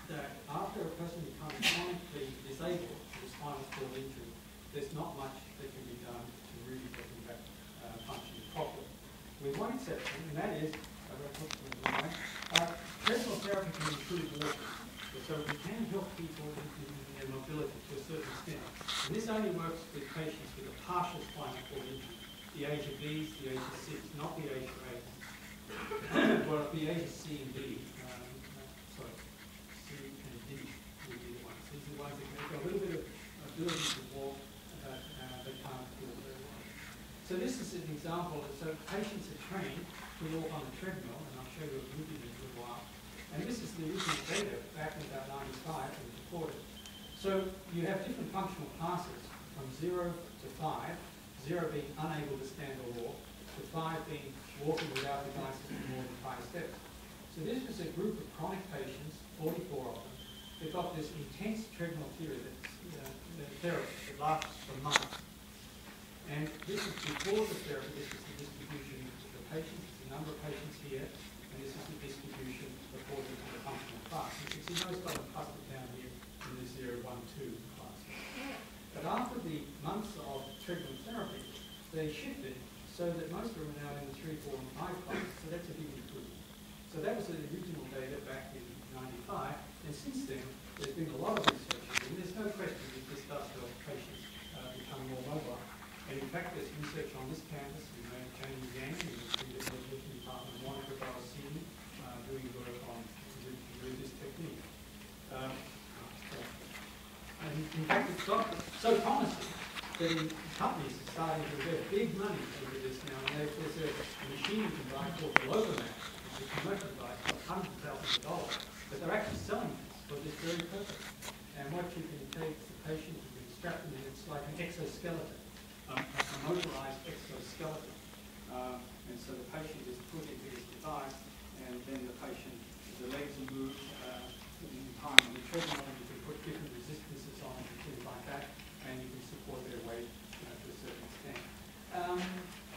that after a person becomes chronically disabled with spinal cord injury, there's not much that can be done to really get them back functioning properly. With one exception, and that is, personal therapy can improve walking. So we can help people in their mobility to a certain extent. And this only works with patients with a partial spinal cord injury, the age of B's, the age of C's, not the age of A's. Well, the age of C and D, sorry, C and D would be the ones. These are the ones that have got a little bit of ability to walk, but can't feel very well. So this is an example. So patients are trained to walk on a treadmill, and I'll show you a movie in a little while. And this is the original data back in about 95 and recorded. So you have different functional classes from 0 to 5, 0 being unable to stand or walk, to 5 being walking without devices for more than 5 steps. So this was a group of chronic patients, 44 of them. They've got this intense treadmill therapy that lasts for months. And this is before the therapy. This is the distribution of the patients. It's the number of patients here, and this is the distribution according to the functional class. You can see most of them clustered down here in the 0, 1, 2 class. But after the months of treadmill therapy, they shifted so that most of them are now in the 3, 4, and 5 classes. So that's a big improvement. So that was the original data back in 95, and since then there's been a lot of research, and there's no question that this does help patients become more mobile. And in fact, there's research on this campus. We know Jamie Yang, who is the Education Department, Monica Barosini, doing work on this technique. And in fact, it's got so promising getting companies are starting to invest big money into this now, and there's a machine you can buy called the Logomat, which is a commercial device, costs hundreds of thousands of dollars, but they're actually selling this for this very purpose. And what you can take the patient, you can strap them in, it's like an exoskeleton, a motorized exoskeleton. And so the patient is put into this device, and then the patient, the legs are moved in time on the treadmill, and you can put different resistances on it and things like that, and you can support their weight to a certain extent.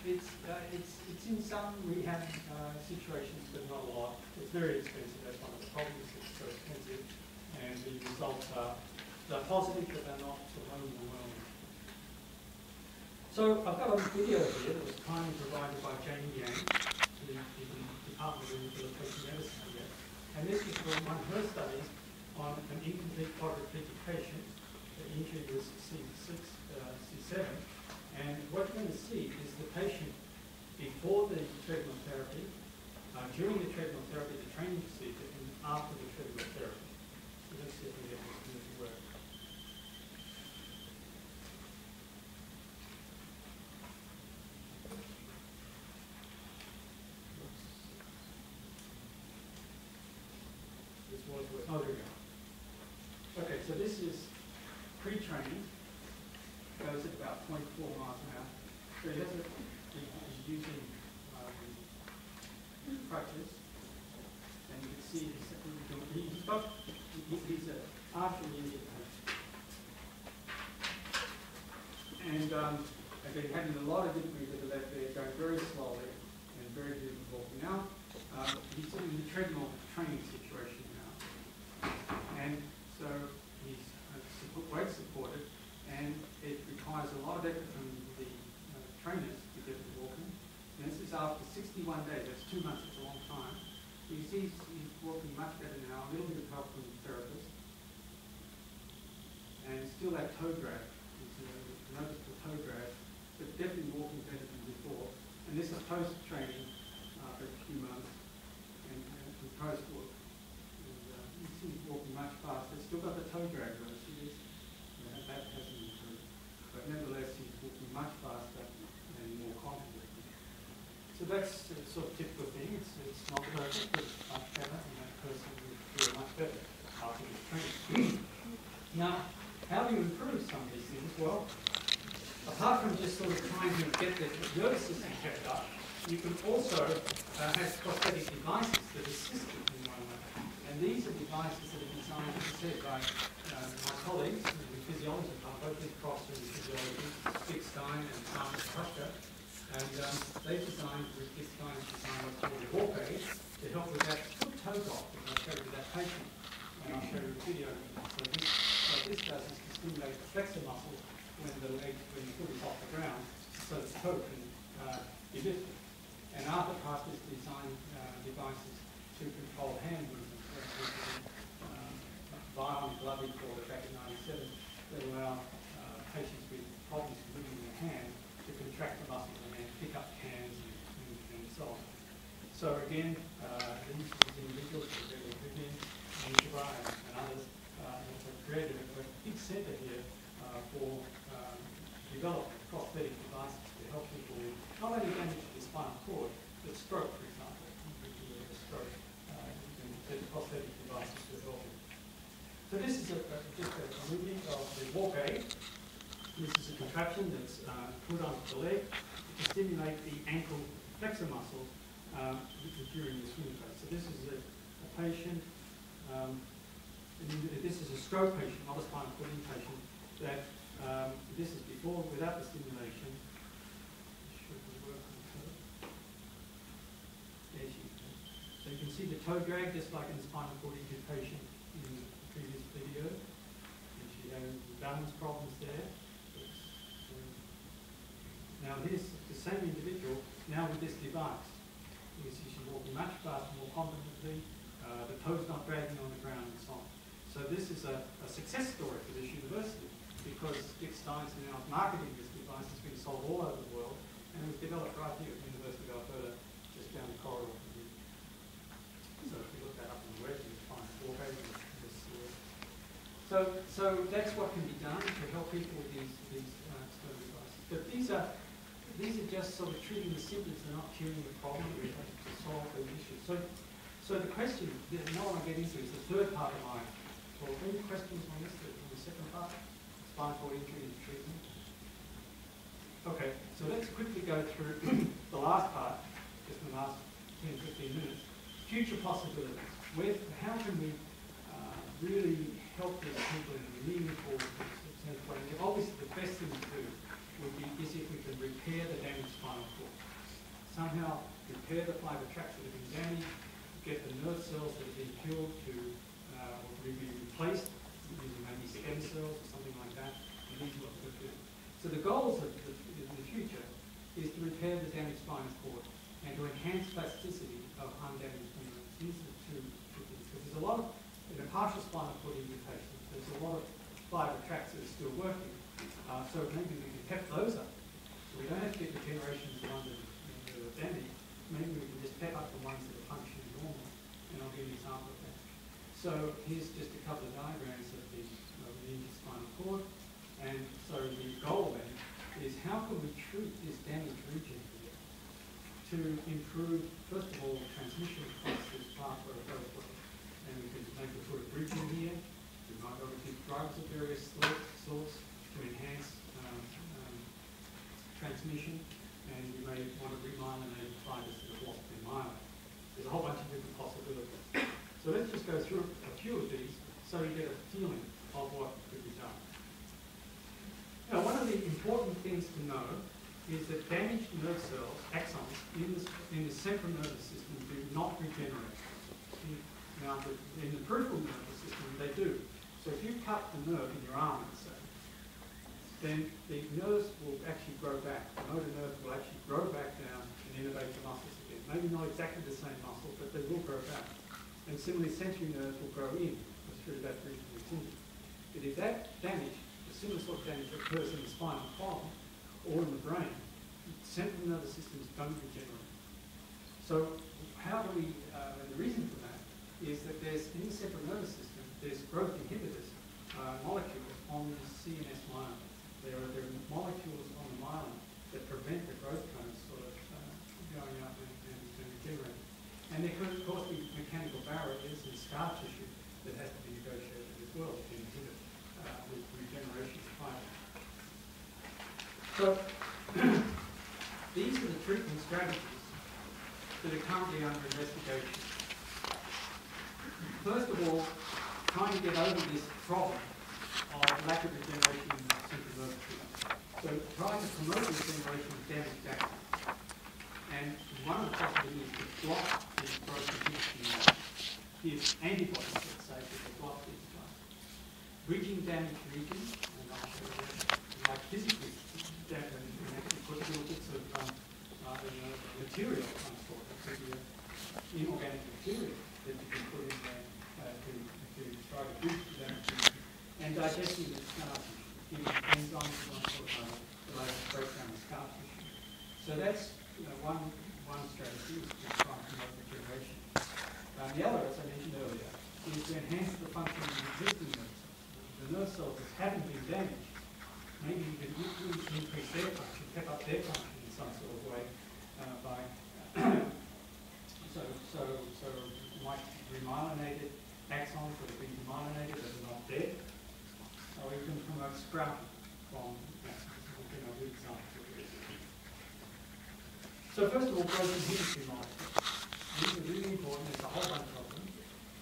It's in some rehab situations, but not a lot. It's very expensive. That's one of the problems. It's so expensive, and the results are they're positive, but they're not sort of overwhelming. So I've got a video here that was kindly provided by Jamie Yang, the Department of Rehabilitation Medicine here, and this is from one of her studies on an incomplete quadriplegic patient. The injury was C7, and what you're going to see is the patient before the treadmill therapy, during the treadmill therapy, the training procedure, and after the treadmill therapy. So let's see if we get this to work. This was work. Oh, there we go. Okay, so this is pre-training. Goes at about 0.4 miles an hour. So he's using crutches, and you can see he's an artery injured patient. And again, having a lot of difficulty with the left there, going very slowly and very difficult. Now, he's in the treadmill training situation now. And so he's weight supported, and it requires a lot of effort from the trainers to get him walking. And this is after 61 days, that's 2 months, it's a long time. So you see he's walking much better now, a little bit of help from the therapist. And still that toe drag, it's a noticeable toe drag, but definitely walking better than before. And this is post-training for a few months, and post-work. You see he's walking much faster, still got the toe drag though, see this? That hasn't improved. But nevertheless, he's walking much faster and more confidently. So that's a sort of typical thing. It's not perfect, but it's much better, and that person will feel much better after this training. Now, how do you improve some of these things? Well, apart from just sort of trying to get the nervous system kept up, you can also have prosthetic devices that assist it in one way. And these are devices that are designed, as I said, by my colleagues in the physiology department, both in Cross and physiology, Dick Stein and Thomas Husker. And they've designed, with Dick Stein's design, what's called a walk aid to help with that foot toe drop that I'll show you with that patient. And I'll show you a video. So what this does is to stimulate the flexor muscle when the foot is off the ground, so the toe can be lifted. And other part is design devices to control hand movements. Bionic glove we called it back in '97 that allow patients with problems moving their hand to contract the muscles and then pick up cans and so on. So again, these individuals, Vivian, Nishiba, and others, have created a big centre here for developing prosthetic devices to help people with not only damage to the spinal cord, but stroke, for example. A stroke, the prosthetic devices to help you. So this is just a movie of the walk aid. This is a contraption that's put onto the leg to stimulate the ankle flexor muscle during the swing phase. So this is a patient, this is a stroke patient, not a spinal cord patient, that this is before, without the stimulation. Should work on the toe. There she is. So you can see the toe drag, just like in the spinal cord injured patient in the previous video. And she has balance problems there. Now here's the same individual, now with this device. You can see she's walking much faster, more confidently, the toe's not dragging on the ground and so on. So this is a success story for this university, because Dick Stein's now marketing this device. It's been sold all over the world, and it was developed right here at the University of Alberta, just down the corridor from here. So if you look that up on the web, you can find four pages of this. So that's what can be done to help people with these these are just sort of treating the symptoms, they're not curing the problem, we're trying to solve those issues. So the question that no one will get into is the third part of my talk. Any questions on this, on the second part? Spinal cord injury and treatment. Okay, so let's quickly go through the last part, just in the last 10, 15 minutes. Future possibilities. How can we really help these people in a meaningful sense way? Obviously, the best thing to do would be is if we can repair the damaged spinal cord. Somehow repair the fiber tracts that have been damaged, get the nerve cells that have been killed to be replaced using maybe stem cells or something like that. And these are what we're doing. So the goals in the future is to repair the damaged spinal cord and to enhance plasticity of undamaged neurons. These are the two things. Because there's a lot of, in a partial spinal cord injury patients, there's a lot of fiber tracts that are still working. So maybe we can pep those up. So we don't have to get regeneration of the ones that are damaged. Maybe we can just pep up the ones that are functioning normal. And I'll give you an example of that. So here's just a couple of diagrams of the injured spinal cord. And so the goal then is how can we treat this damaged region here to improve, first of all, transmission across this pathway of both ways. And we can maybe put a bridge in here. We might be able to give drugs of various sorts to enhance transmission, and you may want to remyelinate fibers that are blocked in myelin. There's a whole bunch of different possibilities. So let's just go through a few of these so you get a feeling of what could be done. Now, one of the important things to know is that damaged nerve cells, axons, in the central nervous system do not regenerate. Now, in the peripheral nervous system, they do. So if you cut the nerve in your arm, let's say, then the nerves will actually grow back. The motor nerves will actually grow back down and innervate the muscles again. Maybe not exactly the same muscle, but they will grow back. And similarly, sensory nerves will grow in through that region of injury. But if that damage, the similar sort of damage occurs in the spinal column or in the brain, central nervous systems don't regenerate. So how do we, the reason for that is that there's, in the central nervous system, there's growth inhibitors, molecules on the CNS myelin. There are molecules on the myelin that prevent the growth cones sort of going up and regenerating. And there could, of course, be mechanical barriers and scar tissue that has to be negotiated as well to inhibit with regeneration of fiber. So these are the treatment strategies that are currently under investigation. First of all, trying to get over this problem of lack of regeneration in the central nervous system. So trying to promote the regeneration of damaged axons. And one of the possibilities is to block this growth inhibition, give antibodies, let's say, to block these guys. Bridging damaged regions, and I'll show you that, like physically damaged, and actually put little bits of material of some sort, it could be inorganic material that you can put in there to try to bridge the damaged region. And digesting the scar tissue, giving enzymes one sort of breakdown of scar tissue. So that's one strategy is to try and promote regeneration. The other, as I mentioned earlier, is to enhance the function of the existing nerve cells. The nerve cells that haven't been damaged, maybe you can increase their function, pep up their function in some sort of way by so like remyelinated axons that have been demyelinated that are not dead. Or you can promote sprouting from axons. Good example of this. So first of all, growth inhibitory molecules. These are really important. There's a whole bunch of them.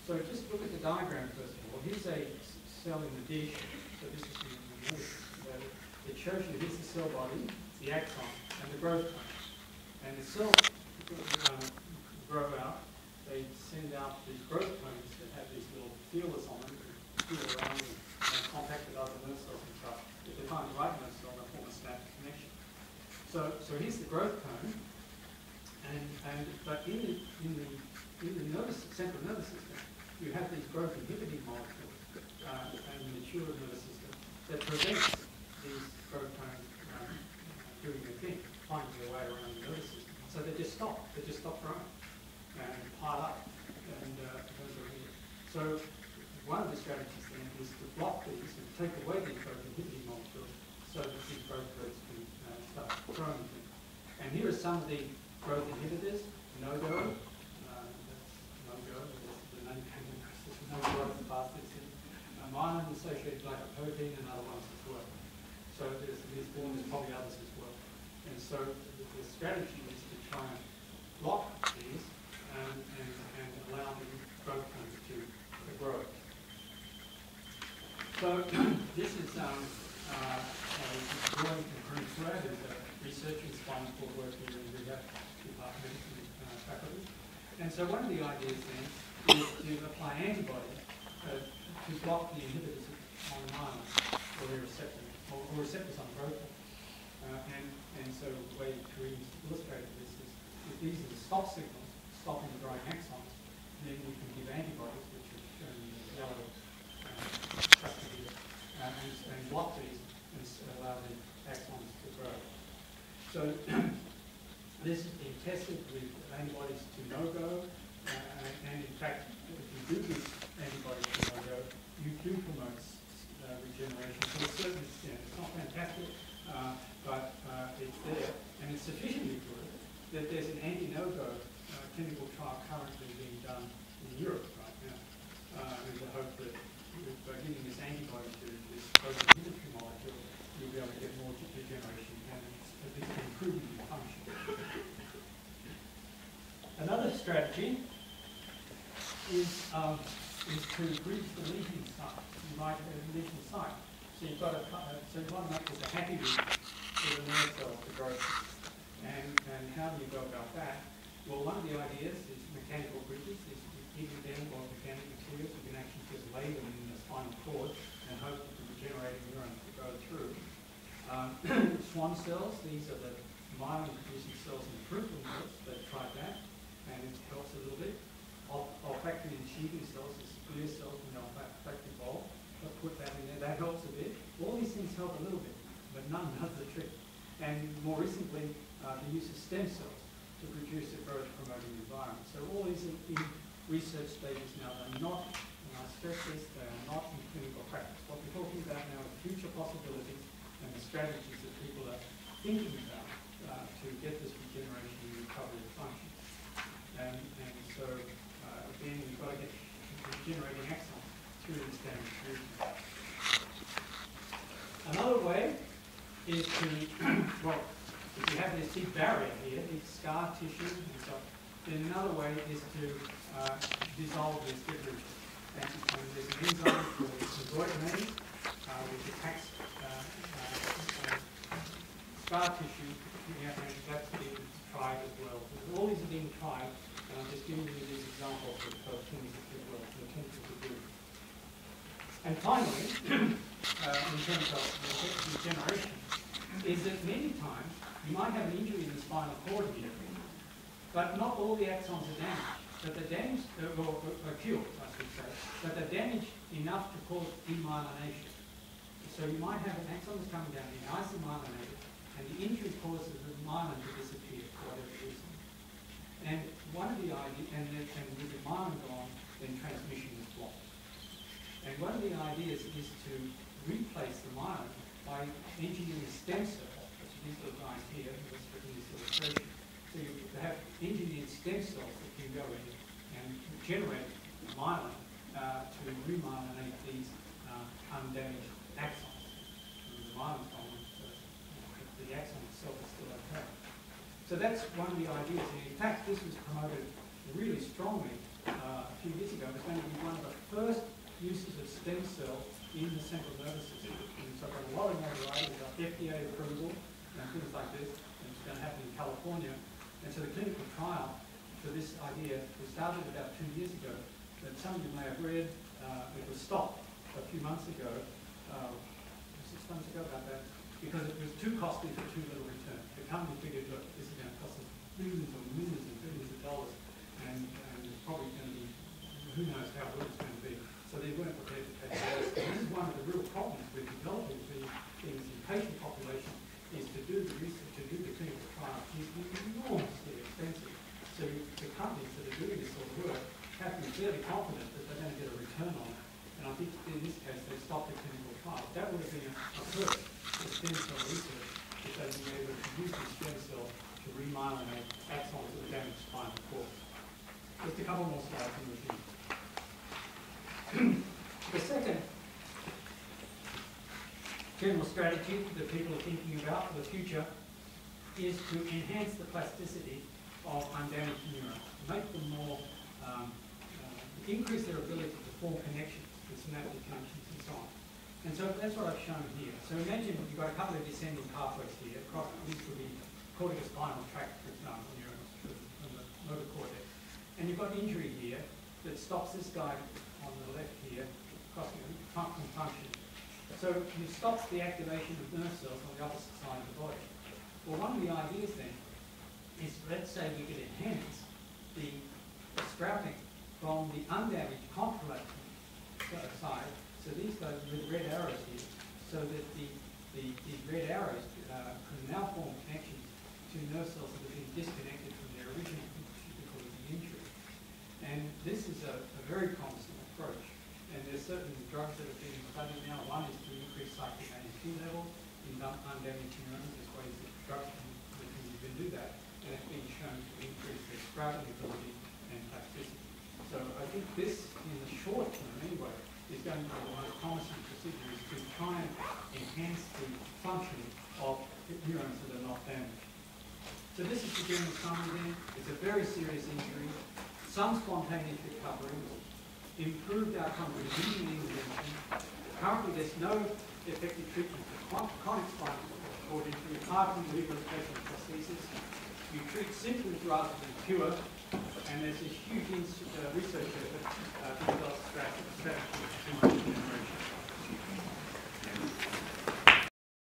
So just look at the diagram first of all. Here's a cell in the dish. So this is it shows you here's the cell body, the axon, and the growth cone. And the cells grow out. They send out these growth cones that have these little feelers on them, feel around and contact with other nerve cells and stuff. If they find the right nerve cell, they form a synaptic connection. So here's the growth cone. But in the central nervous system, you have these growth inhibiting molecules and the mature nervous system that prevents these growth cones doing their thing, finding their way around the nervous system. So they just stop. They just stop growing and pile up. And those are here. So one of the strategies then is to block these and take away these growth inhibiting molecules so that these growth rates can start growing again. And here are some of the growth inhibitors. No-go, that's no-go, the name came in, there's no growth fast. Myelin associated glycoprotein and other ones as well. So there's probably others as well. And so the strategy is to try and block these and allow the growth factors to grow. So this is a drawing from Karim Fuad, who's a researcher in spinal cord working in the rehab department and faculty. And so one of the ideas then is to apply antibodies to block the inhibitors on myelin or receptors on protein. And so the way Karim's illustrated this is if these are the stop signals, stopping the growing axons, then we can give antibodies, which are shown in the yellow structure here, and block these and allow the axons to grow. So this has been tested with antibodies to no-go, and in fact, if you do give antibodies to no-go, you do promote regeneration to a certain extent. It's not fantastic, but it's there, and it's sufficiently good that there's an anti-no-go clinical trial currently being done in Europe right now, with the hope that by giving this antibody to this protein inhibitory molecule, you'll be able to get more regeneration and at least improving the function. Another strategy is to bridge the lesion site. You might have a lesion site. So you've got so you want to make this a happy region for the nerve cells to grow. And how do you go about that? Well, one of the ideas is mechanical bridges. Is either them or mechanical materials. You can actually just lay them in the spinal cord and hope that the regenerating neurons will go through. Swan cells, these are the myelin-producing cells in the peripheral nerves. They've tried that, and it helps a little bit. Olfactory and sheathing cells, the clear cells in the olfactory bulb. I'll put that in there. That helps a bit. All these things help a little bit, but none does the trick. And more recently, the use of stem cells to produce a growth-promoting environment. So all these are in research stages now. They're not, and I stress this, they are not in clinical practice. What we're talking about now is future possibilities and the strategies that people are thinking about to get this regeneration and recovery of function. And so, again, we've got to get regenerating axons through this damaged region. Another way is to, well, if you have this big barrier here, this scar tissue and stuff, then another way is to dissolve this difference. And there's an enzyme called chondroitinase, which attacks scar tissue, and that's being tried as well. So all these are being tried, and I'm just giving you these examples of things that do well, the potential to do. And finally, in terms of regeneration, is that many times you might have an injury in the spinal cord here, but not all the axons are damaged. But they're damaged, or cured, I should say, but they're damaged enough to cause demyelination. So you might have an axon that's coming down here, isomyelinated, and the injury causes the myelin to disappear for whatever reason. And one of the ideas, and with the myelin gone, then transmission is blocked. And one of the ideas is to replace the myelin by engineering stem cells, which are these little guys here, let's put in this illustration. So you have engineered stem cells that can go in and generate myelin to remyelinate these undamaged axons. And the myelin's gone, the axon itself is still okay. So that's one of the ideas. And in fact, this was promoted really strongly a few years ago. It was going to be one of the first uses of stem cells in the central nervous system. And so got a lot of notoriety, got FDA approval and things like this, and it's going to happen in California. And so the clinical trial for this idea was started about 2 years ago, that some of you may have read. It was stopped a few months ago, 6 months ago about that, because it was too costly for too little return. The company figured, look, this is going to cost us millions and millions and billions of dollars, and it's probably going to be, who knows how good it's going to be. So they weren't prepared to pay for this. This is one of the real problems with developing these things in patient population, is to do the research, to do the clinical trial, is enormously expensive. So the companies that are doing this sort of work have to be fairly confident that they're going to get a return on it. And think in this case they stopped the clinical trial. That would have been a first for stem cell research if they'd been able to use the stem cell to remyelinate axons of the damaged spinal cord. Just a couple more slides in review. The second general strategy that people are thinking about for the future is to enhance the plasticity of undamaged neurons, make them more, increase their ability to form connections, the synaptic connections and so on. And so that's what I've shown here. So imagine you've got a couple of descending pathways here. Across, these would be corticospinal tract, for example, neurons from the motor cortex. And you've got injury here that stops this guy on the left here, crossing from function. So you stop the activation of nerve cells on the opposite side of the body. Well, one of the ideas then is, let's say we could enhance the sprouting from the undamaged contralateral side. So these guys with red arrows here, so that the red arrows can now form connections to nerve cells that have been disconnected from their original function because of the injury. And this is a very promising approach. And there's certain drugs that have been studied now. One is to increase cyclic AMP levels in undamaged neurons. There's ways that drugs that can even do that. And it's been shown to increase their sprouting ability and plasticity. So I think this, in the short term anyway, is going to be the most promising procedure, is to try and enhance the function of neurons that are not damaged. So this is the general summary then. It's a very serious injury, some spontaneous recovery, improved outcome with immediate intervention. Currently there's no effective treatment for chronic spinal cord injury apart from rehabilitation and prosthesis. You treat symptoms rather than cure, and there's this huge research effort to develop strategies